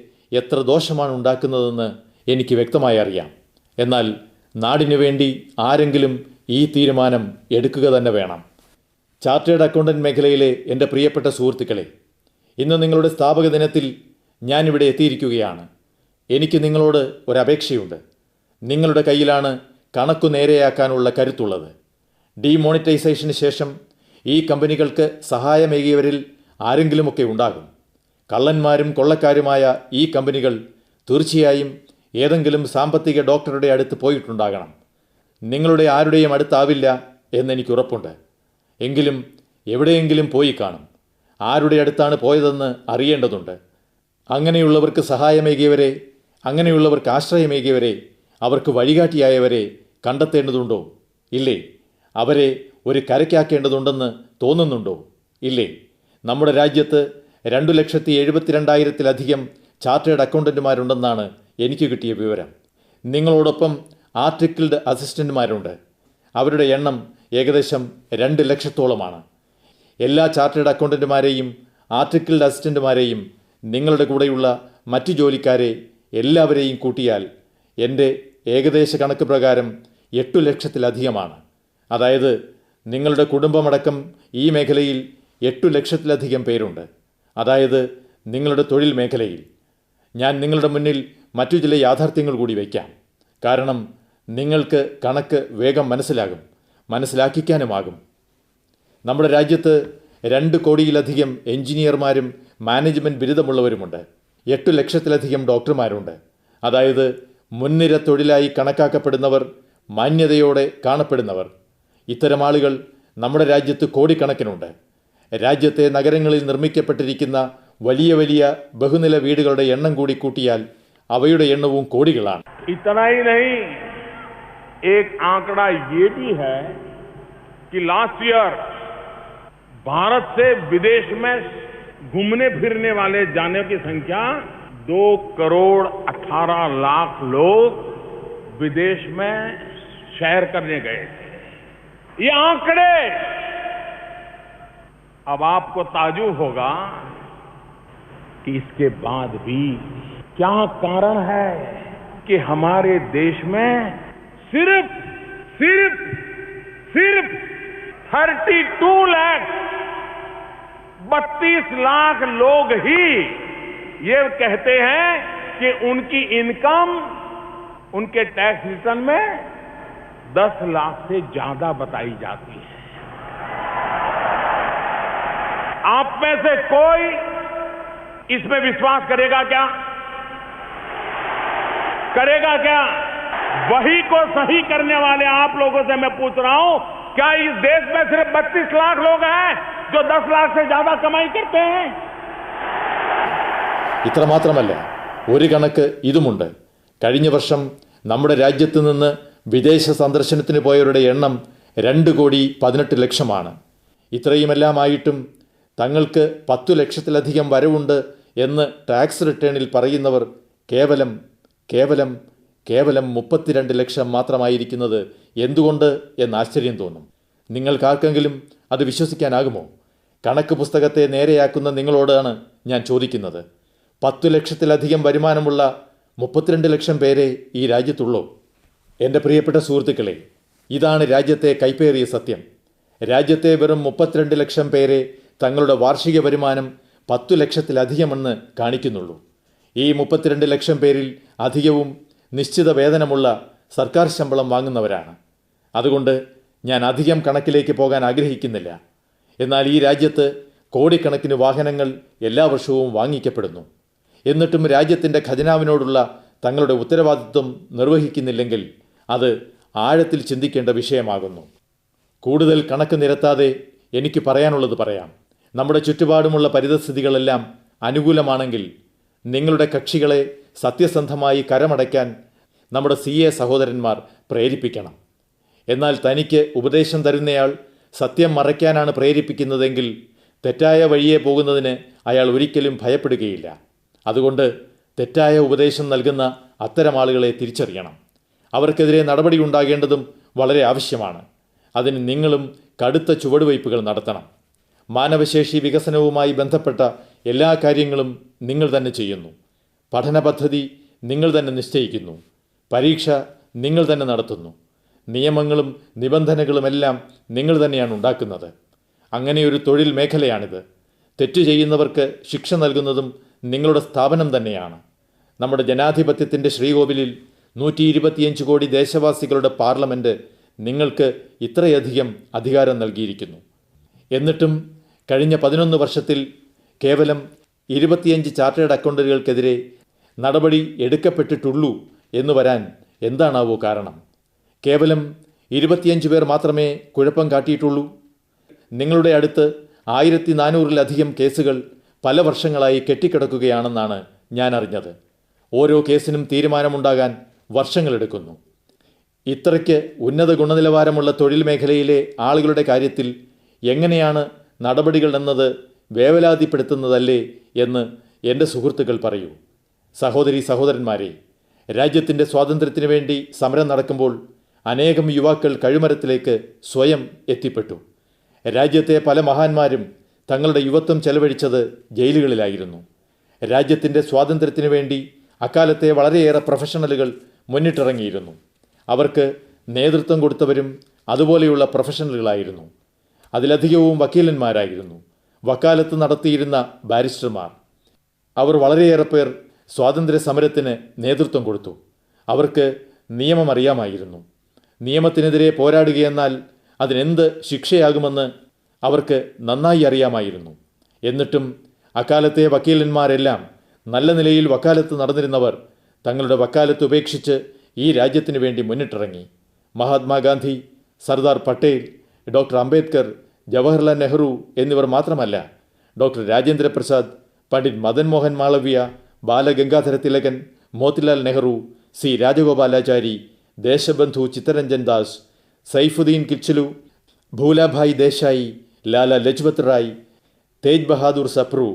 എത്ര ദോഷമാണ് ഉണ്ടാക്കുന്നതെന്ന് എനിക്ക് വ്യക്തമായി അറിയാം. എന്നാൽ നാടിനു വേണ്ടി ആരെങ്കിലും ഈ തീരുമാനം എടുക്കുക തന്നെ വേണം. ചാർട്ടേഡ് അക്കൗണ്ടന്റ് മേഖലയിലെ എൻ്റെ പ്രിയപ്പെട്ട സുഹൃത്തുക്കളെ, ഇന്ന് നിങ്ങളുടെ സ്ഥാപക ദിനത്തിൽ ഞാനിവിടെ എത്തിയിരിക്കുകയാണ്. എനിക്ക് നിങ്ങളോട് ഒരപേക്ഷയുണ്ട്. നിങ്ങളുടെ കയ്യിലാണ് കണക്കു നേരെയാക്കാനുള്ള കരുത്തുള്ളത്. ഡീമോണിറ്റൈസേഷന് ശേഷം ഈ കമ്പനികൾക്ക് സഹായമേകിയവരിൽ ആരെങ്കിലുമൊക്കെ ഉണ്ടാകും. കള്ളന്മാരും കൊള്ളക്കാരുമായ ഈ കമ്പനികൾ തീർച്ചയായും ഏതെങ്കിലും സാമ്പത്തിക ഡോക്ടറുടെ അടുത്ത് പോയിട്ടുണ്ടാകണം. നിങ്ങളുടെ ആരുടെയും അടുത്താവില്ല എന്നെനിക്ക് ഉറപ്പുണ്ട്. എങ്കിലും എവിടെയെങ്കിലും പോയി കാണും. ആരുടെ അടുത്താണ് പോയതെന്ന് അറിയേണ്ടതുണ്ട്. അങ്ങനെയുള്ളവർക്ക് സഹായമേകിയവരെ, അങ്ങനെയുള്ളവർക്ക് ആശ്രയമേകിയവരെ, അവർക്ക് വഴികാട്ടിയായവരെ കണ്ടെത്തേണ്ടതുണ്ടോ? ഇല്ലേ? അവരെ ഒരു കരയ്ക്കാക്കേണ്ടതുണ്ടെന്ന് തോന്നുന്നുണ്ടോ? ഇല്ലേ? നമ്മുടെ രാജ്യത്ത് 2,72,000-ലധികം ചാർട്ടേഡ് അക്കൗണ്ടന്റുമാരുണ്ടെന്നാണ് എനിക്ക് കിട്ടിയ വിവരം. നിങ്ങളോടൊപ്പം ആർട്ടിക്കിൾഡ് അസിസ്റ്റന്റുമാരുണ്ട്. അവരുടെ എണ്ണം ഏകദേശം 2 ലക്ഷത്തോളമാണ്. എല്ലാ ചാർട്ടേഡ് അക്കൗണ്ടന്റുമാരെയും ആർട്ടിക്കിൾഡ് അസിസ്റ്റന്റുമാരെയും നിങ്ങളുടെ കൂടെയുള്ള മറ്റു ജോലിക്കാരെ എല്ലാവരെയും കൂട്ടിയാൽ എൻ്റെ ഏകദേശ കണക്ക് പ്രകാരം 8 ലക്ഷത്തിലധികമാണ്. അതായത് നിങ്ങളുടെ കുടുംബമടക്കം ഈ മേഖലയിൽ 8 ലക്ഷത്തിലധികം പേരുണ്ട്. അതായത് നിങ്ങളുടെ തൊഴിൽ മേഖലയിൽ. ഞാൻ നിങ്ങളുടെ മുന്നിൽ മറ്റു ചില യാഥാർത്ഥ്യങ്ങൾ കൂടി വയ്ക്കാം. കാരണം നിങ്ങൾക്ക് കണക്ക് വേഗം മനസ്സിലാക്കിക്കാനുമാകും. നമ്മുടെ രാജ്യത്ത് 2 കോടിയിലധികം എഞ്ചിനീയർമാരും മാനേജ്മെൻറ്റ് ബിരുദമുള്ളവരുമുണ്ട്. 8 ലക്ഷത്തിലധികം ഡോക്ടർമാരുണ്ട്. അതായത് മുൻനിര തൊഴിലായി കണക്കാക്കപ്പെടുന്നവർ, മാന്യതയോടെ കാണപ്പെടുന്നവർ. ഇത്തരം ആളുകൾ നമ്മുടെ രാജ്യത്ത് കോടിക്കണക്കിനുണ്ട്. രാജ്യത്തെ നഗരങ്ങളിൽ നിർമ്മിക്കപ്പെട്ടിരിക്കുന്ന വലിയ വലിയ ബഹുനില വീടുകളുടെ എണ്ണം കൂടി കൂട്ടിയാൽ അവയുടെ എണ്ണവും കോടികളാണ്. इतना ही नहीं, एक आंकड़ा ये भी है कि लास्ट ईयर भारत से विदेश में घूमने फिरने वाले जाने की संख्या 2,18,00,000 लोग विदेश में सैर करने गए थे. ये आंकड़े, अब आपको ताज्जुब होगा कि इसके बाद भी क्या कारण है कि हमारे देश में सिर्फ 32 लाख लोग ही ये कहते हैं कि उनकी इनकम उनके टैक्स रिटर्न में 10 लाख से ज्यादा बताई जाती है. आप में से कोई इसमें विश्वास करेगा क्या? वही को सही करने वाले आप लोगों से मैं पूछ रहा हूं, क्या इस देश में सिर्फ 32 लाख लोग हैं जो 10 लाख से ज्यादा कमाई करते हैं? ഇത്രമാത്രമല്ല, ഒരു കണക്ക് ഇതുമുണ്ട്. കഴിഞ്ഞ വർഷം നമ്മുടെ രാജ്യത്ത് നിന്ന് വിദേശ സന്ദർശനത്തിന് പോയവരുടെ എണ്ണം 2,18,00,000 ഇത്രയുമെല്ലാമായിട്ടും തങ്ങൾക്ക് 10 ലക്ഷത്തിലധികം വരവുണ്ട് എന്ന് ടാക്സ് റിട്ടേണിൽ പറയുന്നവർ കേവലം 32 ലക്ഷം മാത്രമായിരിക്കുന്നത് എന്തുകൊണ്ട് എന്ന് ആശ്ചര്യം തോന്നും. നിങ്ങൾക്കാർക്കെങ്കിലും അത് വിശ്വസിക്കാനാകുമോ? കണക്ക് പുസ്തകത്തെ നേരെയാക്കുന്ന നിങ്ങളോടാണ് ഞാൻ ചോദിക്കുന്നത്. 10 ലക്ഷത്തിലധികം വരുമാനമുള്ള 32 ലക്ഷം പേരെ ഈ രാജ്യത്തുള്ളൂ. എൻ്റെ പ്രിയപ്പെട്ട സുഹൃത്തുക്കളെ, ഇതാണ് രാജ്യത്തെ കൈപ്പേറിയ സത്യം. രാജ്യത്തെ വെറും 32 ലക്ഷം പേരെ തങ്ങളുടെ വാർഷിക വരുമാനം 10 ലക്ഷത്തിലധികമെന്ന് കാണിക്കുന്നുള്ളൂ. ഈ 32 ലക്ഷം പേരിൽ അധികവും നിശ്ചിത വേതനമുള്ള സർക്കാർ ശമ്പളം വാങ്ങുന്നവരാണ്. അതുകൊണ്ട് ഞാൻ അധികം കണക്കിലേക്ക് പോകാൻ ആഗ്രഹിക്കുന്നില്ല. എന്നാൽ ഈ രാജ്യത്ത് കോടിക്കണക്കിന് വാഹനങ്ങൾ എല്ലാ വർഷവും വാങ്ങിക്കപ്പെടുന്നു. എന്നിട്ടും രാജ്യത്തിൻ്റെ ഖജനാവിനോടുള്ള തങ്ങളുടെ ഉത്തരവാദിത്വം നിർവഹിക്കുന്നില്ലെങ്കിൽ അത് ആഴത്തിൽ ചിന്തിക്കേണ്ട വിഷയമാകുന്നു. കൂടുതൽ കണക്ക് നിരത്താതെ എനിക്ക് പറയാനുള്ളത് പറയാം. നമ്മുടെ ചുറ്റുപാടുമുള്ള പരിതസ്ഥിതികളെല്ലാം അനുകൂലമാണെങ്കിൽ നിങ്ങളുടെ കക്ഷികളെ സത്യസന്ധമായി കരമടയ്ക്കാൻ നമ്മുടെ CA സഹോദരന്മാർ പ്രേരിപ്പിക്കണം. എന്നാൽ തനിക്ക് ഉപദേശം തരുന്നയാൾ സത്യം മറയ്ക്കാനാണ് പ്രേരിപ്പിക്കുന്നതെങ്കിൽ തെറ്റായ വഴിയെ പോകുന്നതിന് അയാൾ ഒരിക്കലും ഭയപ്പെടുകയില്ല. അതുകൊണ്ട് തെറ്റായ ഉപദേശം നൽകുന്ന അത്തരം ആളുകളെ തിരിച്ചറിയണം. അവർക്കെതിരെ നടപടി ഉണ്ടാകേണ്ടതും വളരെ ആവശ്യമാണ്. അതിന് നിങ്ങളും കടുത്ത ചുവടുവയ്പ്പുകൾ നടത്തണം. മാനവശേഷി വികസനവുമായി ബന്ധപ്പെട്ട എല്ലാ കാര്യങ്ങളും നിങ്ങൾ തന്നെ ചെയ്യുന്നു. പഠന പദ്ധതി നിങ്ങൾ തന്നെ നിശ്ചയിക്കുന്നു. പരീക്ഷ നിങ്ങൾ തന്നെ നടത്തുന്നു. നിയമങ്ങളും നിബന്ധനകളുമെല്ലാം നിങ്ങൾ തന്നെയാണ് ഉണ്ടാക്കുന്നത്. അങ്ങനെയൊരു തൊഴിൽ മേഖലയാണിത്. തെറ്റു ചെയ്യുന്നവർക്ക് ശിക്ഷ നൽകുന്നതും നിങ്ങളുടെ സ്ഥാപനം തന്നെയാണ്. നമ്മുടെ ജനാധിപത്യത്തിൻ്റെ ശ്രീകോവിലിൽ 125 കോടി ദേശവാസികളുടെ പാർലമെൻറ്റ് നിങ്ങൾക്ക് ഇത്രയധികം അധികാരം നൽകിയിരിക്കുന്നു. എന്നിട്ടും കഴിഞ്ഞ 11 വർഷത്തിൽ കേവലം 25 ചാർട്ടേഡ് അക്കൗണ്ടന്റുകൾക്കെതിരെ നടപടി എടുക്കപ്പെട്ടിട്ടുള്ളൂ എന്ന് വരാൻ എന്താണാവോ കാരണം? കേവലം 25 പേർ മാത്രമേ കുഴപ്പം കാട്ടിയിട്ടുള്ളൂ. നിങ്ങളുടെ അടുത്ത് 1400-ലധികം കേസുകൾ പല വർഷങ്ങളായി കെട്ടിക്കിടക്കുകയാണെന്നാണ് ഞാൻ അറിഞ്ഞത്. ഓരോ കേസിനും തീരുമാനമുണ്ടാകാൻ വർഷങ്ങളെടുക്കുന്നു. ഇത്രയ്ക്ക് ഉന്നത ഗുണനിലവാരമുള്ള തൊഴിൽ മേഖലയിലെ ആളുകളുടെ കാര്യത്തിൽ എങ്ങനെയാണ് നടപടികൾ എന്നത് വേവലാതിപ്പെടുത്തുന്നതല്ലേ എന്ന് എൻ്റെ സുഹൃത്തുക്കൾ പറയൂ. സഹോദരീ സഹോദരന്മാരെ, രാജ്യത്തിൻ്റെ സ്വാതന്ത്ര്യത്തിനു വേണ്ടി സമരം നടക്കുമ്പോൾ അനേകം യുവാക്കൾ കഴുമരത്തിലേക്ക് സ്വയം എത്തിപ്പെട്ടു. രാജ്യത്തെ പല മഹാന്മാരും തങ്ങളുടെ യുവത്വം ചെലവഴിച്ചത് ജയിലുകളിലായിരുന്നു. രാജ്യത്തിൻ്റെ സ്വാതന്ത്ര്യത്തിനു വേണ്ടി അക്കാലത്തെ വളരെയേറെ പ്രൊഫഷണലുകൾ മുന്നിട്ടിറങ്ങിയിരുന്നു. അവർക്ക് നേതൃത്വം കൊടുത്തവരും അതുപോലെയുള്ള പ്രൊഫഷണലുകളായിരുന്നു. അതിലധികവും വക്കീലന്മാരായിരുന്നു, വക്കാലത്ത് നടത്തിയിരുന്ന ബാരിസ്റ്റർമാർ. അവർ വളരെയേറെ പേർ സ്വാതന്ത്ര്യ സമരത്തിന് നേതൃത്വം കൊടുത്തു. അവർക്ക് നിയമം അറിയാമായിരുന്നു. നിയമത്തിനെതിരെ പോരാടുകയെന്നാൽ അതിനെന്ത് ശിക്ഷയാകുമെന്ന് അവർക്ക് നന്നായി അറിയാമായിരുന്നു. എന്നിട്ടും അക്കാലത്തെ വക്കീലന്മാരെല്ലാം നല്ല നിലയിൽ വക്കാലത്ത് നടന്നിരുന്നവർ തങ്ങളുടെ വക്കാലത്ത് ഉപേക്ഷിച്ച് ഈ രാജ്യത്തിനു വേണ്ടി മുന്നിട്ടിറങ്ങി. മഹാത്മാഗാന്ധി, സർദാർ പട്ടേൽ, ഡോക്ടർ അംബേദ്കർ, ജവഹർലാൽ നെഹ്റു എന്നിവർ മാത്രമല്ല, ഡോക്ടർ രാജേന്ദ്ര പ്രസാദ്, പണ്ഡിറ്റ് മദൻ മോഹൻ മാളവ്യ, ബാലഗംഗാധര തിലകൻ, മോത്തിലാൽ നെഹ്റു, സി രാജഗോപാലാചാരി, ദേശബന്ധു ചിത്തരഞ്ജൻ ദാസ്, സൈഫുദ്ദീൻ കിച്ലു, ഭൂലാഭായ് ദേശായി, ലാല ലജ്പത് റായ്, തേജ് ബഹാദൂർ സപ്രു,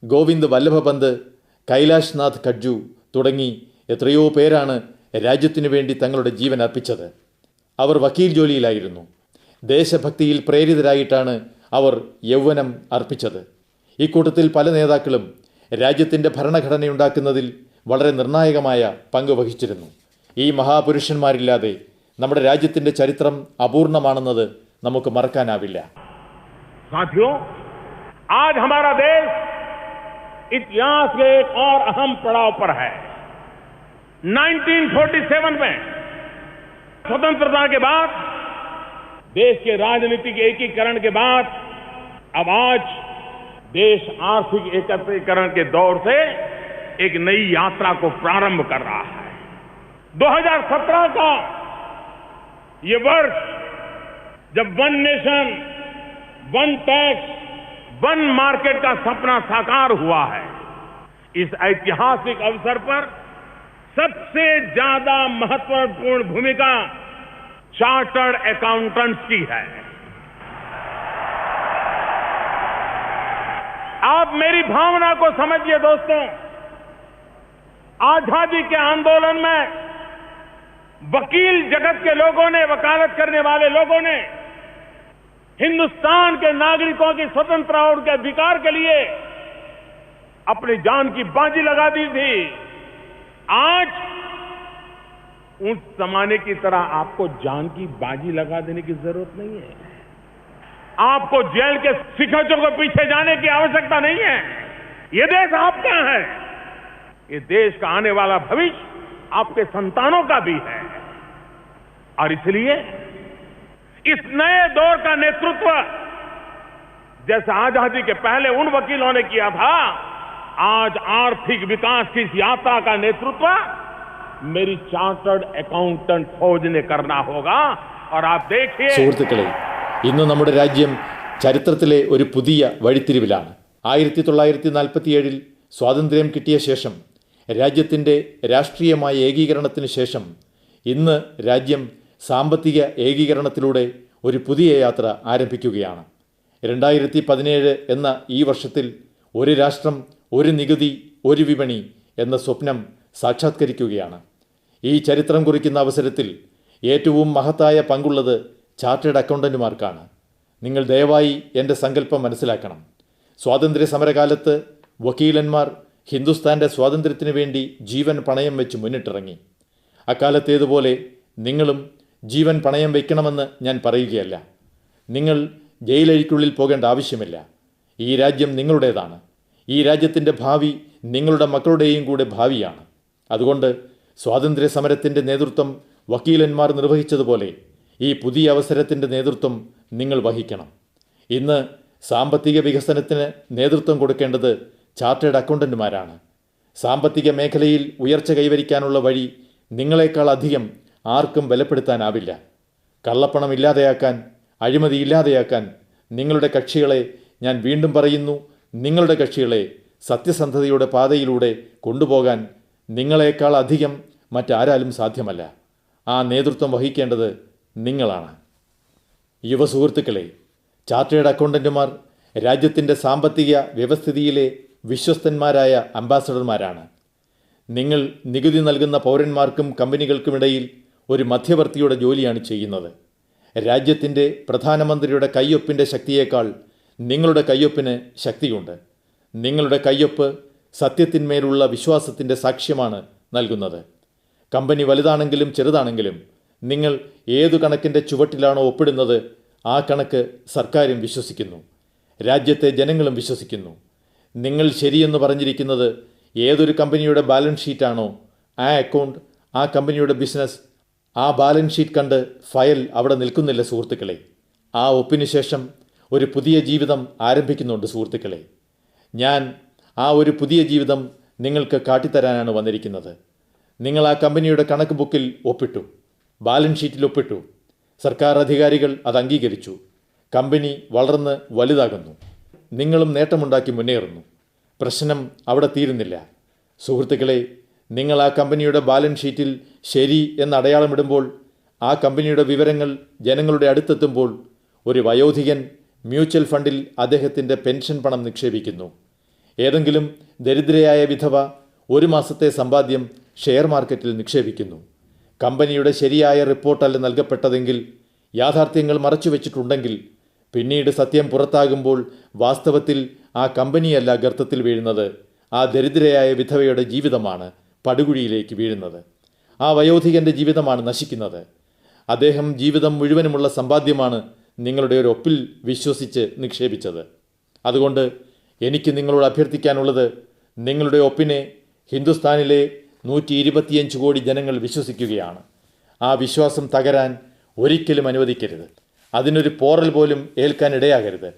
ഗോവിന്ദ് വല്ലഭ പന്ത്, കൈലാഷ് നാഥ് ഖഡ്ജു തുടങ്ങി എത്രയോ പേരാണ് രാജ്യത്തിനു വേണ്ടി തങ്ങളുടെ ജീവൻ അർപ്പിച്ചത്. അവർ വക്കീൽ ജോലിയിലായിരുന്നു. ദേശഭക്തിയിൽ പ്രേരിതരായിട്ടാണ് അവർ യൗവനം അർപ്പിച്ചത്. ഇക്കൂട്ടത്തിൽ പല നേതാക്കളും രാജ്യത്തിൻ്റെ ഭരണഘടനയുണ്ടാക്കുന്നതിൽ വളരെ നിർണായകമായ പങ്ക് വഹിച്ചിരുന്നു. ഈ മഹാപുരുഷന്മാരില്ലാതെ നമ്മുടെ രാജ്യത്തിൻ്റെ ചരിത്രം അപൂർണമാണെന്നത് നമുക്ക് മറക്കാനാവില്ല. साथियों, आज हमारा देश इतिहास के एक और अहम पड़ाव पर है. 1947 में स्वतंत्रता के बाद, देश के राजनीतिक एकीकरण के बाद, अब आज देश आर्थिक एकत्रीकरण के दौर से एक नई यात्रा को प्रारंभ कर रहा है. 2017 का ये वर्ष जब one nation, one tax, one market का सपना साकार हुआ है, इस ऐतिहासिक अवसर पर सबसे ज्यादा महत्वपूर्ण भूमिका चार्टर्ड अकाउंटेंट्स की है. आप मेरी भावना को समझिए दोस्तों. आजादी के आंदोलन में वकील जगत के लोगों ने, वकालत करने वाले लोगों ने हिंदुस्तान के नागरिकों की स्वतंत्रता और उनके अधिकार के लिए अपनी जान की बाजी लगा दी थी. आज उस जमाने की तरह आपको जान की बाजी लगा देने की जरूरत नहीं है. आपको जेल के सिकंजों के पीछे जाने की आवश्यकता नहीं है. ये देश आपका है. ये देश का आने वाला भविष्य आपके संतानों का भी है. और इसलिए इस नए दौर का नेतृत्व जैसे आजादी के पहले उन वकीलों ने किया था, आज आर्थिक विकास की इस यात्रा का नेतृत्व मेरी चार्टर्ड अकाउंटेंट फौज ने करना होगा. और आप देखिए, സുഹൃത്തുക്കളെ, ഇന്ന് നമ്മുടെ രാജ്യം ചരിത്രത്തിലെ ഒരു പുതിയ വഴിത്തിരിവിലാണ്. 1947 സ്വാതന്ത്ര്യം കിട്ടിയ ശേഷം, രാജ്യത്തിൻ്റെ രാഷ്ട്രീയമായ ഏകീകരണത്തിന് ശേഷം ഇന്ന് രാജ്യം സാമ്പത്തിക ഏകീകരണത്തിലൂടെ ഒരു പുതിയ യാത്ര ആരംഭിക്കുകയാണ്. 2017 എന്ന ഈ വർഷത്തിൽ ഒരു രാഷ്ട്രം, ഒരു നികുതി, ഒരു വിപണി എന്ന സ്വപ്നം സാക്ഷാത്കരിക്കുകയാണ്. ഈ ചരിത്രം കുറിക്കുന്ന അവസരത്തിൽ ഏറ്റവും മഹത്തായ പങ്കുള്ളത് ചാർട്ടേഡ് അക്കൗണ്ടന്റുമാർക്കാണ്. നിങ്ങൾ ദയവായി എൻ്റെ സങ്കല്പം മനസ്സിലാക്കണം. സ്വാതന്ത്ര്യ സമരകാലത്ത് വക്കീലന്മാർ ഹിന്ദുസ്ഥാൻ്റെ സ്വാതന്ത്ര്യത്തിനു വേണ്ടി ജീവൻ പണയം വെച്ച് മുന്നിട്ടിറങ്ങി. അക്കാലത്തേതുപോലെ നിങ്ങളും ജീവൻ പണയം വയ്ക്കണമെന്ന് ഞാൻ പറയുകയല്ല. നിങ്ങൾ ജയിലഴിക്കുള്ളിൽ പോകേണ്ട ആവശ്യമില്ല. ഈ രാജ്യം നിങ്ങളുടേതാണ്. ഈ രാജ്യത്തിൻ്റെ ഭാവി നിങ്ങളുടെ മക്കളുടെയും കൂടെ ഭാവിയാണ്. അതുകൊണ്ട് സ്വാതന്ത്ര്യ സമരത്തിൻ്റെ നേതൃത്വം വക്കീലന്മാർ നിർവഹിച്ചതുപോലെ ഈ പുതിയ അവസരത്തിൻ്റെ നേതൃത്വം നിങ്ങൾ വഹിക്കണം. ഇന്ന് സാമ്പത്തിക വികസനത്തിന് നേതൃത്വം കൊടുക്കേണ്ടത് ചാർട്ടേഡ് അക്കൗണ്ടന്റുമാരാണ്. സാമ്പത്തിക മേഖലയിൽ ഉയർച്ച കൈവരിക്കാനുള്ള വഴി നിങ്ങളെക്കാൾ അധികം ആർക്കും ബലപ്പെടുത്താനാവില്ല. കള്ളപ്പണം ഇല്ലാതെയാക്കാൻ, അഴിമതി ഇല്ലാതെയാക്കാൻ നിങ്ങളുടെ കക്ഷികളെ, ഞാൻ വീണ്ടും പറയുന്നു, നിങ്ങളുടെ കക്ഷികളെ സത്യസന്ധതയുടെ പാതയിലൂടെ കൊണ്ടുപോകാൻ നിങ്ങളെക്കാൾ അധികം മറ്റാരാലും സാധ്യമല്ല. ആ നേതൃത്വം വഹിക്കേണ്ടത് നിങ്ങളാണ്. യുവസുഹൃത്തുക്കളെ, ചാർട്ടേഡ് അക്കൗണ്ടന്റുമാർ രാജ്യത്തിൻ്റെ സാമ്പത്തിക വ്യവസ്ഥിതിയിലെ വിശ്വസ്തന്മാരായ അംബാസഡർമാരാണ്. നിങ്ങൾ നികുതി നൽകുന്ന പൗരന്മാർക്കും കമ്പനികൾക്കുമിടയിൽ ഒരു മധ്യവർത്തിയുടെ ജോലിയാണ് ചെയ്യുന്നത്. രാജ്യത്തിൻ്റെ പ്രധാനമന്ത്രിയുടെ കയ്യൊപ്പിൻ്റെ ശക്തിയേക്കാൾ നിങ്ങളുടെ കയ്യൊപ്പിന് ശക്തിയുണ്ട്. നിങ്ങളുടെ കയ്യൊപ്പ് സത്യത്തിന്മേലുള്ള വിശ്വാസത്തിൻ്റെ സാക്ഷ്യമാണ് നൽകുന്നത്. കമ്പനി വലുതാണെങ്കിലും ചെറുതാണെങ്കിലും നിങ്ങൾ ഏതു കണക്കിൻ്റെ ചുവട്ടിലാണോ ഒപ്പിടുന്നത്, ആ കണക്ക് സർക്കാരും വിശ്വസിക്കുന്നു, രാജ്യത്തെ ജനങ്ങളും വിശ്വസിക്കുന്നു. നിങ്ങൾ ശരിയെന്ന് പറഞ്ഞിരിക്കുന്നത് ഏതൊരു കമ്പനിയുടെ ബാലൻസ് ഷീറ്റാണോ, ആ അക്കൗണ്ട്, ആ കമ്പനിയുടെ ബിസിനസ്, ആ ബാലൻസ് ഷീറ്റ് കണ്ട് ഫയൽ അവിടെ നിൽക്കുന്നില്ല സുഹൃത്തുക്കളെ. ആ ഒപ്പിനു ശേഷം ഒരു പുതിയ ജീവിതം ആരംഭിക്കുന്നുണ്ട് സുഹൃത്തുക്കളെ. ഞാൻ ആ ഒരു പുതിയ ജീവിതം നിങ്ങൾക്ക് കാട്ടിത്തരാനാണ് വന്നിരിക്കുന്നത്. നിങ്ങൾ ആ കമ്പനിയുടെ കണക്ക് ബുക്കിൽ ഒപ്പിട്ടു, ബാലൻസ് ഷീറ്റിൽ ഒപ്പിട്ടു. സർക്കാർ അധികാരികൾ അത് അംഗീകരിച്ചു. കമ്പനി വളർന്ന് വലുതാകുന്നു. നിങ്ങളും നേട്ടമുണ്ടാക്കി മുന്നേറുന്നു. പ്രശ്നം അവിടെ തീരുന്നില്ല സുഹൃത്തുക്കളെ. നിങ്ങൾ ആ കമ്പനിയുടെ ബാലൻസ് ഷീറ്റിൽ ശരി എന്ന് അടയാളമിടുമ്പോൾ, ആ കമ്പനിയുടെ വിവരങ്ങൾ ജനങ്ങളുടെ അടുത്തെത്തുമ്പോൾ, ഒരു വയോധികൻ മ്യൂച്വൽ ഫണ്ടിൽ അദ്ദേഹത്തിൻ്റെ പെൻഷൻ പണം നിക്ഷേപിക്കുന്നു. ഏതെങ്കിലും ദരിദ്രയായ വിധവ ഒരു മാസത്തെ സമ്പാദ്യം ഷെയർ മാർക്കറ്റിൽ നിക്ഷേപിക്കുന്നു. കമ്പനിയുടെ ശരിയായ റിപ്പോർട്ടല്ല നൽകപ്പെട്ടതെങ്കിൽ, യാഥാർത്ഥ്യങ്ങൾ മറച്ചുവെച്ചിട്ടുണ്ടെങ്കിൽ, പിന്നീട് സത്യം പുറത്താകുമ്പോൾ വാസ്തവത്തിൽ ആ കമ്പനിയല്ല ഗർത്തത്തിൽ വീഴുന്നത്, ആ ദരിദ്രയായ വിധവയുടെ ജീവിതമാണ് പടുകുഴിയിലേക്ക് വീഴുന്നത്. ആ വയോധികൻ്റെ ജീവിതമാണ് നശിക്കുന്നത്. അദ്ദേഹം ജീവിതം മുഴുവനുമുള്ള സമ്പാദ്യമാണ് നിങ്ങളുടെ ഒരു ഒപ്പിൽ വിശ്വസിച്ച് നിക്ഷേപിച്ചത്. അതുകൊണ്ട് എനിക്ക് നിങ്ങളോട് അഭ്യർത്ഥിക്കാനുള്ളത്, നിങ്ങളുടെ ഒപ്പിനെ ഹിന്ദുസ്ഥാനിലെ 125 കോടി ജനങ്ങൾ വിശ്വസിക്കുകയാണ്. ആ വിശ്വാസം തകരാൻ ഒരിക്കലും അനുവദിക്കരുത്. അതിനൊരു പോറൽ പോലും ഏൽക്കാനിടയാകരുത്.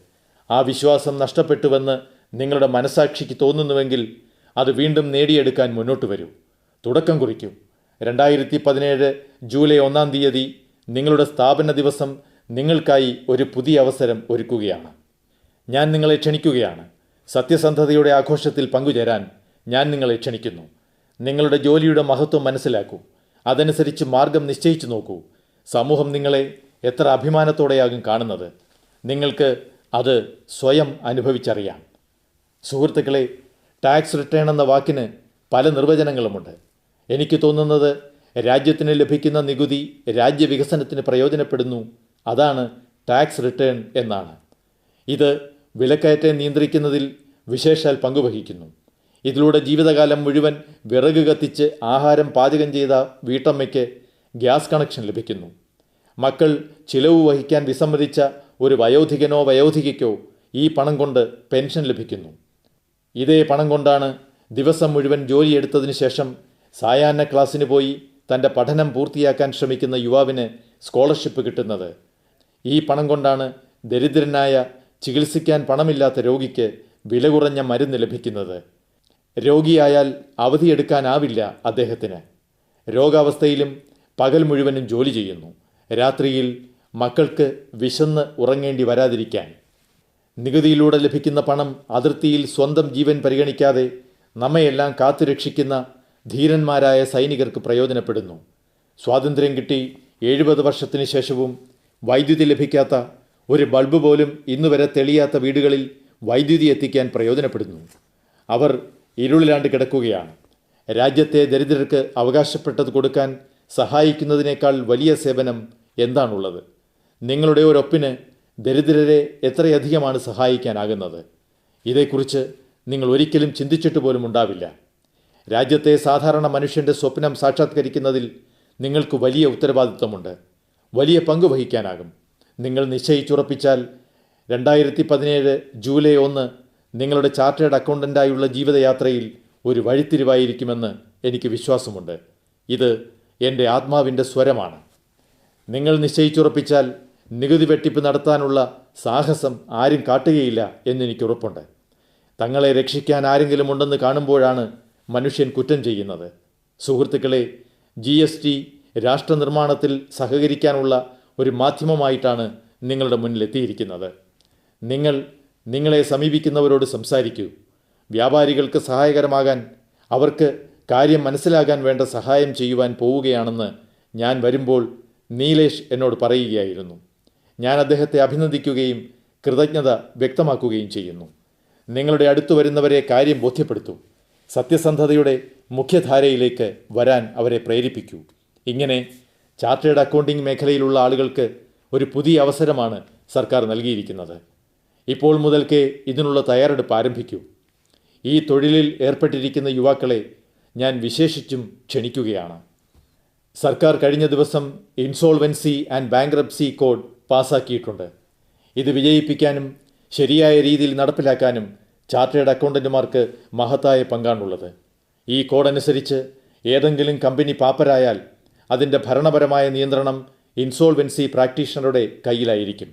ആ വിശ്വാസം നഷ്ടപ്പെട്ടുവെന്ന് നിങ്ങളുടെ മനസാക്ഷിക്ക് തോന്നുന്നുവെങ്കിൽ അത് വീണ്ടും നേടിയെടുക്കാൻ മുന്നോട്ട് വരൂ. തുടക്കം കുറിക്കൂ. 2017 ജൂലൈ 1-ാം തീയതി നിങ്ങളുടെ സ്ഥാപന ദിവസം നിങ്ങൾക്കായി ഒരു പുതിയ അവസരം ഒരുക്കുകയാണ്. ഞാൻ നിങ്ങളെ ക്ഷണിക്കുകയാണ്. സത്യസന്ധതയുടെ ആഘോഷത്തിൽ പങ്കുചേരാൻ ഞാൻ നിങ്ങളെ ക്ഷണിക്കുന്നു. നിങ്ങളുടെ ജോലിയുടെ മഹത്വം മനസ്സിലാക്കൂ. അതനുസരിച്ച് മാർഗം നിശ്ചയിച്ചു നോക്കൂ. സമൂഹം നിങ്ങളെ എത്ര അഭിമാനത്തോടെയാകും കാണുന്നത്. നിങ്ങൾക്ക് അത് സ്വയം അനുഭവിച്ചറിയാം. സുഹൃത്തുക്കളെ, ടാക്സ് റിട്ടേൺ എന്ന വാക്കിന് പല നിർവചനങ്ങളുമുണ്ട്. എനിക്ക് തോന്നുന്നത് രാജ്യത്തിന് ലഭിക്കുന്ന നികുതി രാജ്യവികസനത്തിന് പ്രയോജനപ്പെടുന്നു, അതാണ് ടാക്സ് റിട്ടേൺ എന്നാണ്. ഇത് വിലക്കയറ്റം നിയന്ത്രിക്കുന്നതിൽ വിശേഷാൽ പങ്കുവഹിക്കുന്നു. ഇതിലൂടെ ജീവിതകാലം മുഴുവൻ വിറക് കത്തിച്ച് ആഹാരം പാചകം ചെയ്ത വീട്ടമ്മയ്ക്ക് ഗ്യാസ് കണക്ഷൻ ലഭിക്കുന്നു. മക്കൾ ചിലവ് വഹിക്കാൻ വിസമ്മതിച്ച ഒരു വയോധികനോ വയോധികയ്ക്കോ ഈ പണം കൊണ്ട് പെൻഷൻ ലഭിക്കുന്നു. ഇതേ പണം കൊണ്ടാണ് ദിവസം മുഴുവൻ ജോലിയെടുത്തതിന് ശേഷം സായാഹ്ന ക്ലാസ്സിന് പോയി തൻ്റെ പഠനം പൂർത്തിയാക്കാൻ ശ്രമിക്കുന്ന യുവാവിന് സ്കോളർഷിപ്പ് കിട്ടുന്നത്. ഈ പണം കൊണ്ടാണ് ദരിദ്രനായ ചികിത്സിക്കാൻ പണമില്ലാത്ത രോഗിക്ക് വില കുറഞ്ഞ മരുന്ന് ലഭിക്കുന്നത്. രോഗിയായാൽ അവധിയെടുക്കാനാവില്ല അദ്ദേഹത്തിന്. രോഗാവസ്ഥയിലും പകൽ മുഴുവനും ജോലി ചെയ്യുന്നു. രാത്രിയിൽ മക്കൾക്ക് വിശന്ന് ഉറങ്ങേണ്ടി വരാതിരിക്കാൻ. നികുതിയിലൂടെ ലഭിക്കുന്ന പണം അതിർത്തിയിൽ സ്വന്തം ജീവൻ പരിഗണിക്കാതെ നമ്മയെല്ലാം കാത്തുരക്ഷിക്കുന്ന ധീരന്മാരായ സൈനികർക്ക് പ്രയോജനപ്പെടുന്നു. സ്വാതന്ത്ര്യം കിട്ടി 70 വർഷത്തിന് ശേഷവും വൈദ്യുതി ലഭിക്കാത്ത, ഒരു ബൾബ് പോലും ഇന്നുവരെ തെളിയാത്ത വീടുകളിൽ വൈദ്യുതി എത്തിക്കാൻ പ്രയോജനപ്പെടുന്നു. അവർ ഇരുളിലാണ്ട് കിടക്കുകയാണ്. രാജ്യത്തെ ദരിദ്രർക്ക് അവകാശപ്പെട്ടത് കൊടുക്കാൻ സഹായിക്കുന്നതിനേക്കാൾ വലിയ സേവനം എന്താണുള്ളത്? നിങ്ങളുടെ ഒരൊപ്പിന് ദരിദ്രരെ എത്രയധികമാണ് സഹായിക്കാനാകുന്നത്? ഇതേക്കുറിച്ച് നിങ്ങൾ ഒരിക്കലും ചിന്തിച്ചിട്ട് പോലും ഉണ്ടാവില്ല. രാജ്യത്തെ സാധാരണ മനുഷ്യൻ്റെ സ്വപ്നം സാക്ഷാത്കരിക്കുന്നതിൽ നിങ്ങൾക്ക് വലിയ ഉത്തരവാദിത്വമുണ്ട്. വലിയ പങ്ക് വഹിക്കാനാകും. നിങ്ങൾ നിശ്ചയിച്ചുറപ്പിച്ചാൽ 2017 ജൂലൈ 1 നിങ്ങളുടെ ചാർട്ടേഡ് അക്കൗണ്ടൻ്റായുള്ള ജീവിതയാത്രയിൽ ഒരു വഴിത്തിരിവായിരിക്കുമെന്ന് എനിക്ക് വിശ്വാസമുണ്ട്. ഇത് എൻ്റെ ആത്മാവിൻ്റെ സ്വരമാണ്. നിങ്ങൾ നിശ്ചയിച്ചുറപ്പിച്ചാൽ നികുതി വെട്ടിപ്പ് നടത്താനുള്ള സാഹസം ആരും കാട്ടുകയില്ല എന്നെനിക്കുറപ്പുണ്ട്. തങ്ങളെ രക്ഷിക്കാൻ ആരെങ്കിലും ഉണ്ടെന്ന് കാണുമ്പോഴാണ് മനുഷ്യൻ കുറ്റം ചെയ്യുന്നത്. സുഹൃത്തുക്കളെ, GST രാഷ്ട്രനിർമ്മാണത്തിൽ സഹകരിക്കാനുള്ള ഒരു മാധ്യമമായിട്ടാണ് നിങ്ങളുടെ മുന്നിലെത്തിയിരിക്കുന്നത്. നിങ്ങളെ സമീപിക്കുന്നവരോട് സംസാരിക്കൂ. വ്യാപാരികൾക്ക് സഹായകരമാകാൻ, അവർക്ക് കാര്യം മനസ്സിലാകാൻ വേണ്ട സഹായം ചെയ്യുവാൻ പോവുകയാണെന്ന് ഞാൻ വരുമ്പോൾ നീലേഷ് എന്നോട് പറയുകയായിരുന്നു. ഞാൻ അദ്ദേഹത്തെ അഭിനന്ദിക്കുകയും കൃതജ്ഞത വ്യക്തമാക്കുകയും ചെയ്യുന്നു. നിങ്ങളുടെ അടുത്തു വരുന്നവരെ കാര്യം ബോധ്യപ്പെടുത്തൂ. സത്യസന്ധതയുടെ മുഖ്യധാരയിലേക്ക് വരാൻ അവരെ പ്രേരിപ്പിക്കൂ. ഇങ്ങനെ ചാർട്ടേഡ് അക്കൗണ്ടിംഗ് മേഖലയിലുള്ള ആളുകൾക്ക് ഒരു പുതിയ അവസരമാണ് സർക്കാർ നൽകിയിരിക്കുന്നത്. ഇപ്പോൾ മുതൽക്കേ ഇതിനുള്ള തയ്യാറെടുപ്പ് ആരംഭിക്കൂ. ഈ തൊഴിലിൽ ഏർപ്പെട്ടിരിക്കുന്ന യുവാക്കളെ ഞാൻ വിശേഷിച്ചും ക്ഷണിക്കുകയാണ്. സർക്കാർ കഴിഞ്ഞ ദിവസം ഇൻസോൾവൻസി ആൻഡ് ബാങ്ക്രപ്സി കോഡ് പാസാക്കിയിട്ടുണ്ട്. ഇത് വിജയിപ്പിക്കാനും ശരിയായ രീതിയിൽ നടപ്പിലാക്കാനും ചാർട്ടേഡ് അക്കൗണ്ടന്റുമാർക്ക് മഹത്തായ പങ്കാണുള്ളത്. ഈ കോഡനുസരിച്ച് ഏതെങ്കിലും കമ്പനി പാപ്പരായാൽ അതിൻ്റെ ഭരണപരമായ നിയന്ത്രണം ഇൻസോൾവൻസി പ്രാക്ടീഷണറുടെ കയ്യിലായിരിക്കും.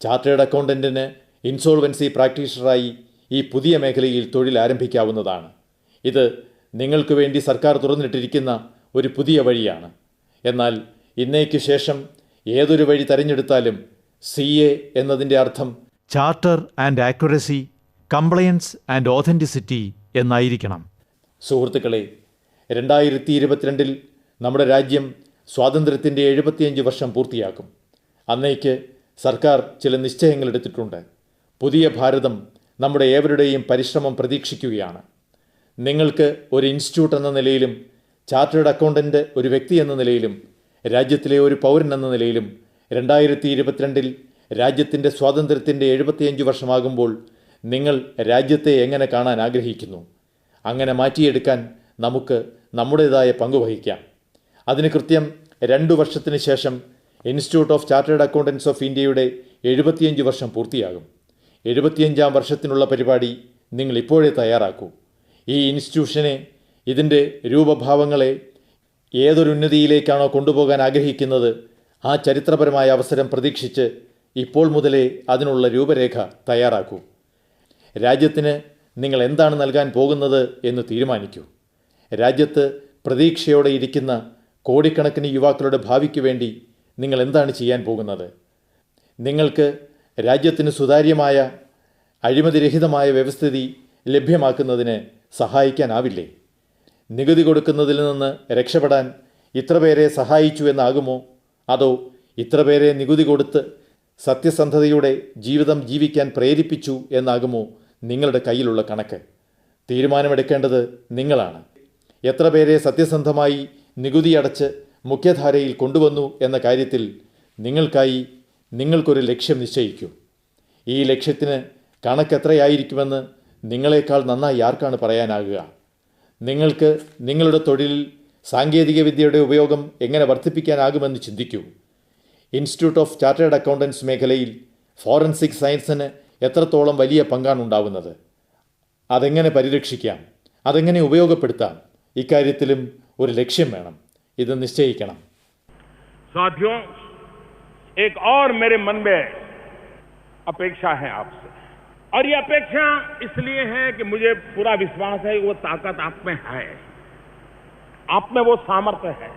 ചാർട്ടേഡ് അക്കൗണ്ടന്റിന് ഇൻസോൾവൻസി പ്രാക്ടീഷണറായി ഈ പുതിയ മേഖലയിൽ തൊഴിൽ ആരംഭിക്കാവുന്നതാണ്. ഇത് നിങ്ങൾക്ക് വേണ്ടി സർക്കാർ തുറന്നിട്ടിരിക്കുന്ന ഒരു പുതിയ വഴിയാണ്. എന്നാൽ ഇന്നേക്ക് ശേഷം ഏതൊരു വഴി തിരഞ്ഞെടുത്താലും CA എന്നതിൻ്റെ അർത്ഥം charter and accuracy, compliance and authenticity എന്നായിരിക്കണം. സുഹൃത്തുക്കളെ, 2022 നമ്മുടെ രാജ്യം സ്വാതന്ത്ര്യത്തിൻ്റെ 75 വർഷം പൂർത്തിയാക്കും. അന്നേക്ക് സർക്കാർ ചില നിശ്ചയങ്ങൾ എടുത്തിട്ടുണ്ട്. പുതിയ ഭാരതം നമ്മുടെ ഏവരുടെയും പരിശ്രമം പ്രതീക്ഷിക്കുകയാണ്. നിങ്ങൾക്ക് ഒരു ഇൻസ്റ്റിറ്റ്യൂട്ട് എന്ന നിലയിലും, ചാർട്ടേഡ് അക്കൗണ്ടൻ്റ് ഒരു വ്യക്തി എന്ന നിലയിലും, രാജ്യത്തിലെ ഒരു പൗരൻ എന്ന നിലയിലും 2022 രാജ്യത്തിൻ്റെ സ്വാതന്ത്ര്യത്തിൻ്റെ 75 വർഷമാകുമ്പോൾ നിങ്ങൾ രാജ്യത്തെ എങ്ങനെ കാണാൻ ആഗ്രഹിക്കുന്നു? അങ്ങനെ മാറ്റിയെടുക്കാൻ നമുക്ക് നമ്മുടേതായ പങ്കുവഹിക്കാം. അതിന് കൃത്യം 2 വർഷത്തിന് ശേഷം institute of chartered accountants of ഇന്ത്യയുടെ 75 വർഷം പൂർത്തിയാകും. 75ാം വർഷത്തിനുള്ള പരിപാടി നിങ്ങൾ ഇപ്പോഴേ തയ്യാറാക്കൂ. ഈ ഇൻസ്റ്റിറ്റ്യൂഷനെ, ഇതിൻ്റെ രൂപഭാവങ്ങളെ ഏതൊരു ഉന്നതിയിലേക്കാണോ കൊണ്ടുപോകാൻ ആഗ്രഹിക്കുന്നത്, ആ ചരിത്രപരമായ അവസരം പ്രതീക്ഷിച്ച് ഇപ്പോൾ മുതലേ അതിനുള്ള രൂപരേഖ തയ്യാറാക്കൂ. രാജ്യത്തിന് നിങ്ങൾ എന്താണ് നൽകാൻ പോകുന്നത് എന്ന് തീരുമാനിക്കൂ. രാജ്യത്ത് പ്രതീക്ഷയോടെ ഇരിക്കുന്ന കോടിക്കണക്കിന് യുവാക്കളുടെ ഭാവിക്ക് വേണ്ടി നിങ്ങൾ എന്താണ് ചെയ്യാൻ പോകുന്നത്? നിങ്ങൾക്ക് രാജ്യത്തിന് സുതാര്യമായ, അഴിമതിരഹിതമായ വ്യവസ്ഥിതി ലഭ്യമാക്കുന്നതിന് സഹായിക്കാനാവില്ലേ? നികുതി കൊടുക്കുന്നതിൽ നിന്ന് രക്ഷപ്പെടാൻ ഇത്ര പേരെ സഹായിച്ചു എന്നാകുമോ? അതോ ഇത്ര പേരെ നികുതി കൊടുത്ത് സത്യസന്ധതയുടെ ജീവിതം ജീവിക്കാൻ പ്രേരിപ്പിച്ചു എന്നാകുമോ നിങ്ങളുടെ കയ്യിലുള്ള കണക്ക്? തീരുമാനമെടുക്കേണ്ടത് നിങ്ങളാണ്. എത്ര പേരെ സത്യസന്ധമായി നികുതി അടച്ച് മുഖ്യധാരയിൽ കൊണ്ടുവന്നു എന്ന കാര്യത്തിൽ നിങ്ങൾക്കൊരു ലക്ഷ്യം നിശ്ചയിക്കൂ. ഈ ലക്ഷ്യത്തിന് കണക്കെത്രയായിരിക്കുമെന്ന് നിങ്ങളെക്കാൾ നന്നായി ആർക്കാണ് പറയാനാകുക? നിങ്ങൾക്ക് നിങ്ങളുടെ തൊഴിലിൽ സാങ്കേതികവിദ്യയുടെ ഉപയോഗം എങ്ങനെ വർദ്ധിപ്പിക്കാനാകുമെന്ന് ചിന്തിക്കൂ. ഇൻസ്റ്റിറ്റ്യൂട്ട് ഓഫ് ചാർട്ടേഡ് അക്കൗണ്ടൻസ് മേഖലയിൽ ഫോറൻസിക് സയൻസിന് എത്രത്തോളം വലിയ പങ്കാണുണ്ടാവുന്നത്? അതെങ്ങനെ പരിരക്ഷിക്കാം? അതെങ്ങനെ ഉപയോഗപ്പെടുത്താം? ഇക്കാര്യത്തിലും ഒരു ലക്ഷ്യം വേണം. ഇത് നിശ്ചയിക്കണം. साथियों, एक और मेरे मन में अपेक्षा है आपसे, और ये अपेक्षा इसलिए है कि मुझे पूरा विश्वास है कि वो ताकत आप में है, आप में वो सामर्थ्य है.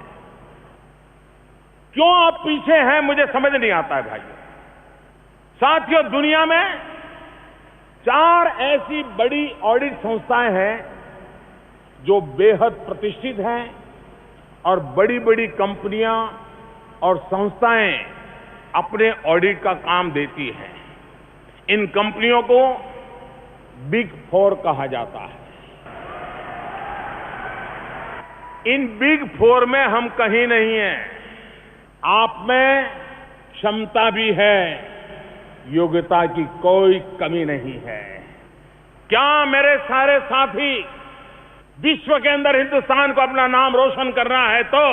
क्यों आप पीछे हैं मुझे समझ नहीं आता है भाइयों. साथियों, दुनिया में 4 ऐसी बड़ी ऑडिट संस्थाएं हैं जो बेहद प्रतिष्ठित हैं और बड़ी बड़ी कंपनियां और संस्थाएं अपने ऑडिट का काम देती हैं. इन कंपनियों को बिग 4 कहा जाता है. इन बिग 4 में हम कहीं नहीं हैं. आप में क्षमता भी है, योग्यता की कोई कमी नहीं है. क्या मेरे सारे साथी विश्व के अंदर हिंदुस्तान को अपना नाम रोशन करना है तो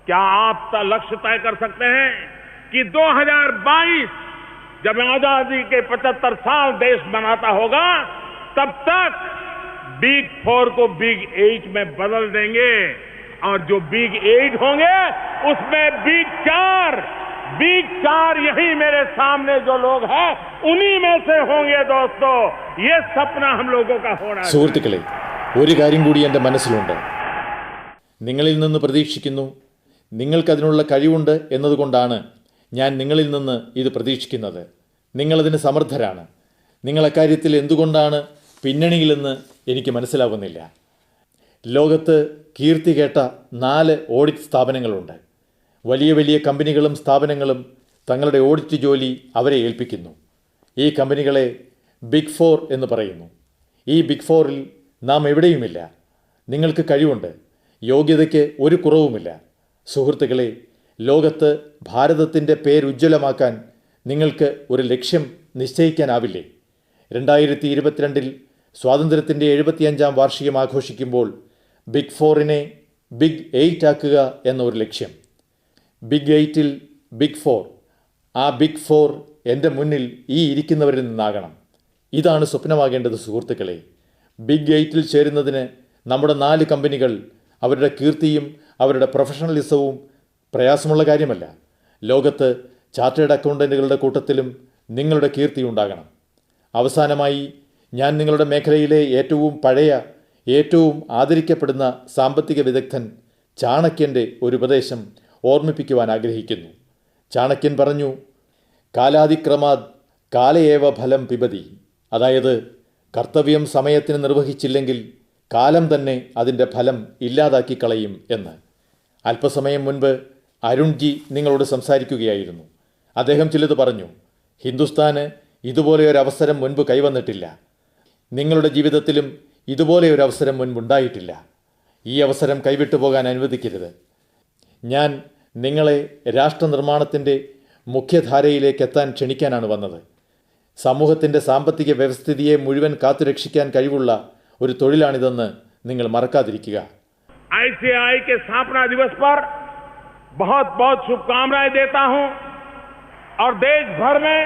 क्या आप लक्ष्य तय कर सकते हैं कि 2022 जब आजादी के 75 साल देश बनाता होगा तब तक बिग 4 को बिग 8 में बदल देंगे, और जो बिग 8 होंगे उसमें बिग 4 यही मेरे सामने जो लोग हैं उन्हीं में से होंगे. दोस्तों, ये सपना हम लोगों का होना है. സുഹൃത്തുക്കളെ, ഒരു കാര്യം കൂടി എൻ്റെ മനസ്സിലുണ്ട്. നിങ്ങളിൽ നിന്ന് പ്രതീക്ഷിക്കുന്നു. നിങ്ങൾക്കതിനുള്ള കഴിവുണ്ട് എന്നതുകൊണ്ടാണ് ഞാൻ നിങ്ങളിൽ നിന്ന് ഇത് പ്രതീക്ഷിക്കുന്നത്. നിങ്ങളതിന് സമർത്ഥരാണ്. നിങ്ങളക്കാര്യത്തിൽ എന്തുകൊണ്ടാണ് പിന്നണിയിലെന്ന് എനിക്ക് മനസ്സിലാവുന്നില്ല. ലോകത്ത് കീർത്തി കേട്ട 4 ഓഡിറ്റ് സ്ഥാപനങ്ങളുണ്ട്. വലിയ വലിയ കമ്പനികളും സ്ഥാപനങ്ങളും തങ്ങളുടെ ഓഡിറ്റ് ജോലി അവരെ ഏൽപ്പിക്കുന്നു. ഈ കമ്പനികളെ ബിഗ് 4 എന്ന് പറയുന്നു. ഈ ബിഗ് 4ൽ നാം എവിടെയുമില്ല. നിങ്ങൾക്ക് കഴിവുണ്ട്. യോഗ്യതയ്ക്ക് ഒരു കുറവുമില്ല. സുഹൃത്തുക്കളെ, ലോകത്ത് ഭാരതത്തിൻ്റെ പേരുജ്ജ്വലമാക്കാൻ നിങ്ങൾക്ക് ഒരു ലക്ഷ്യം നിശ്ചയിക്കാനാവില്ലേ? 2022 സ്വാതന്ത്ര്യത്തിൻ്റെ 75-ാം വാർഷികം ആഘോഷിക്കുമ്പോൾ ബിഗ് 4നെ ബിഗ് 8 ആക്കുക എന്ന ഒരു ലക്ഷ്യം. ബിഗ് 8ൽ ബിഗ് 4. ആ ബിഗ് 4 എൻ്റെ മുന്നിൽ ഈ ഇരിക്കുന്നവരിൽ നിന്നാകണം. ഇതാണ് സ്വപ്നമാകേണ്ടത് സുഹൃത്തുക്കളെ. ബിഗ് 8ൽ ചേരുന്നതിന് നമ്മുടെ 4 കമ്പനികൾ അവരുടെ കീർത്തിയും അവരുടെ പ്രൊഫഷണലിസവും പ്രയാസമുള്ള കാര്യമല്ല. ലോകത്ത് ചാർട്ടേഡ് അക്കൗണ്ടൻറ്റുകളുടെ കൂട്ടത്തിലും നിങ്ങളുടെ കീർത്തി ഉണ്ടാകണം. അവസാനമായി ഞാൻ നിങ്ങളുടെ മേഖലയിലെ ഏറ്റവും പഴയ, ഏറ്റവും ആദരിക്കപ്പെടുന്ന സാമ്പത്തിക വിദഗ്ധൻ ചാണക്യൻ്റെ ഒരു ഉപദേശം ഓർമ്മിപ്പിക്കുവാൻ ആഗ്രഹിക്കുന്നു. ചാണക്യൻ പറഞ്ഞു, കാലാതിക്രമാത് കാലയേവ ഫലം പിബതി. അതായത്, കർത്തവ്യം സമയത്തിന് നിർവഹിച്ചില്ലെങ്കിൽ കാലം തന്നെ അതിൻ്റെ ഫലം ഇല്ലാതാക്കി കളയും എന്ന്. അല്പസമയം മുൻപ് അരുൺജി നിങ്ങളോട് സംസാരിക്കുകയായിരുന്നു. അദ്ദേഹം ചിലത് പറഞ്ഞു. ഹിന്ദുസ്ഥാന് ഇതുപോലെ ഒരു അവസരം മുൻപ് കൈവന്നിട്ടില്ല. നിങ്ങളുടെ ജീവിതത്തിലും ഇതുപോലെ ഒരു അവസരം മുൻപുണ്ടായിട്ടില്ല. ഈ അവസരം കൈവിട്ടു പോകാൻ അനുവദിക്കരുത്. ഞാൻ നിങ്ങളെ രാഷ്ട്രനിർമ്മാണത്തിൻ്റെ മുഖ്യധാരയിലേക്ക് എത്താൻ ക്ഷണിക്കാനാണ് വന്നത്. സമൂഹത്തിൻ്റെ സാമ്പത്തിക വ്യവസ്ഥിതിയെ മുഴുവൻ കാത്തുരക്ഷിക്കാൻ കഴിവുള്ള ഒരു തൊഴിലാണിതെന്ന് നിങ്ങൾ മറക്കാതിരിക്കുക. ICAI के स्थापना दिवस पर बहुत बहुत शुभकामनाएं देता हूं और देश भर में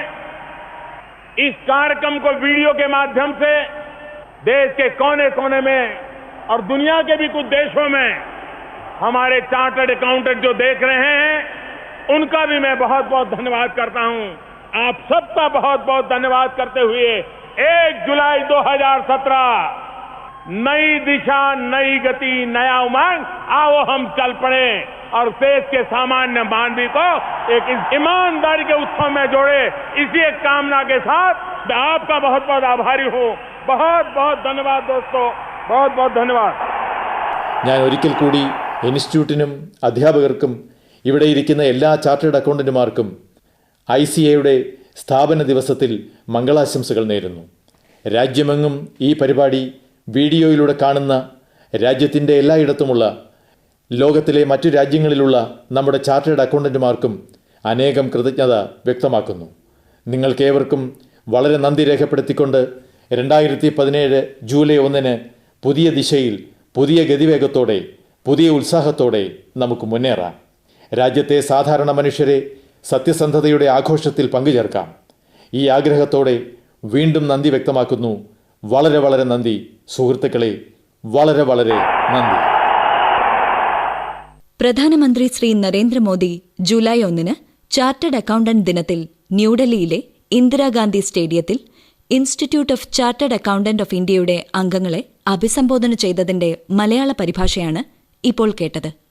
इस कार्यक्रम को वीडियो के माध्यम से देश के कोने कोने में और दुनिया के भी कुछ देशों में हमारे चार्टर्ड अकाउंटेंट जो देख रहे हैं उनका भी मैं बहुत बहुत धन्यवाद करता हूं. आप सबका बहुत बहुत धन्यवाद करते हुए 1 जुलाई 2017 नई दिशा, नई गति, नया उमंग, आओ हम चल पड़े और देश के सामान्य मानवी को एक ईमानदारी के उत्सव में जोड़े. इसी एक कामना के साथ मैं आपका बहुत बहुत आभारी हूं. बहुत बहुत धन्यवाद दोस्तों, बहुत बहुत धन्यवाद. ഞാൻ ഒരിക്കൽ കൂടി ഇൻസ്റ്റിറ്റ്യൂട്ടിനും അധ്യാപകർക്കും ഇവിടെ ഇരിക്കുന്ന എല്ലാ ചാർട്ടേഡ് അക്കൗണ്ടന്റുമാർക്കും ICAയുടെ സ്ഥാപന ദിവസത്തിൽ മംഗളാശംസകൾ നേരുന്നു. രാജ്യമെങ്ങും ഈ പരിപാടി വീഡിയോയിലൂടെ കാണുന്ന രാജ്യത്തിൻ്റെ എല്ലായിടത്തുമുള്ള ലോകത്തിലെ മറ്റു രാജ്യങ്ങളിലുള്ള നമ്മുടെ ചാർട്ടേഡ് അക്കൗണ്ടന്റുമാർക്കും അനേകം കൃതജ്ഞത വ്യക്തമാക്കുന്നു. നിങ്ങൾക്കേവർക്കും വളരെ നന്ദി രേഖപ്പെടുത്തിക്കൊണ്ട് 2017 ജൂലൈ 1 പുതിയ ദിശയിൽ, പുതിയ ഗതിവേഗത്തോടെ, പുതിയ ഉത്സാഹത്തോടെ നമുക്ക് മുന്നേറാം. രാജ്യത്തെ സാധാരണ മനുഷ്യരെ സത്യസന്ധതയുടെ ആഘോഷത്തിൽ പങ്കുചേർക്കാം. ഈ ആഗ്രഹത്തോടെ വീണ്ടും നന്ദി വ്യക്തമാക്കുന്നു. വളരെ വളരെ നന്ദി സുഹൃത്തുക്കളെ, വളരെ വളരെ നന്ദി. പ്രധാനമന്ത്രി Shri Narendra Modi July 1 chartered accountant ദിനത്തിൽ ന്യൂഡൽഹിയിലെ ഇന്ദിരാഗാന്ധി സ്റ്റേഡിയത്തിൽ institute of chartered accountant of ഇന്ത്യയുടെ അംഗങ്ങളെ അഭിസംബോധന ചെയ്തതിന്റെ മലയാള പരിഭാഷയാണ് ഇപ്പോൾ കേട്ടത്.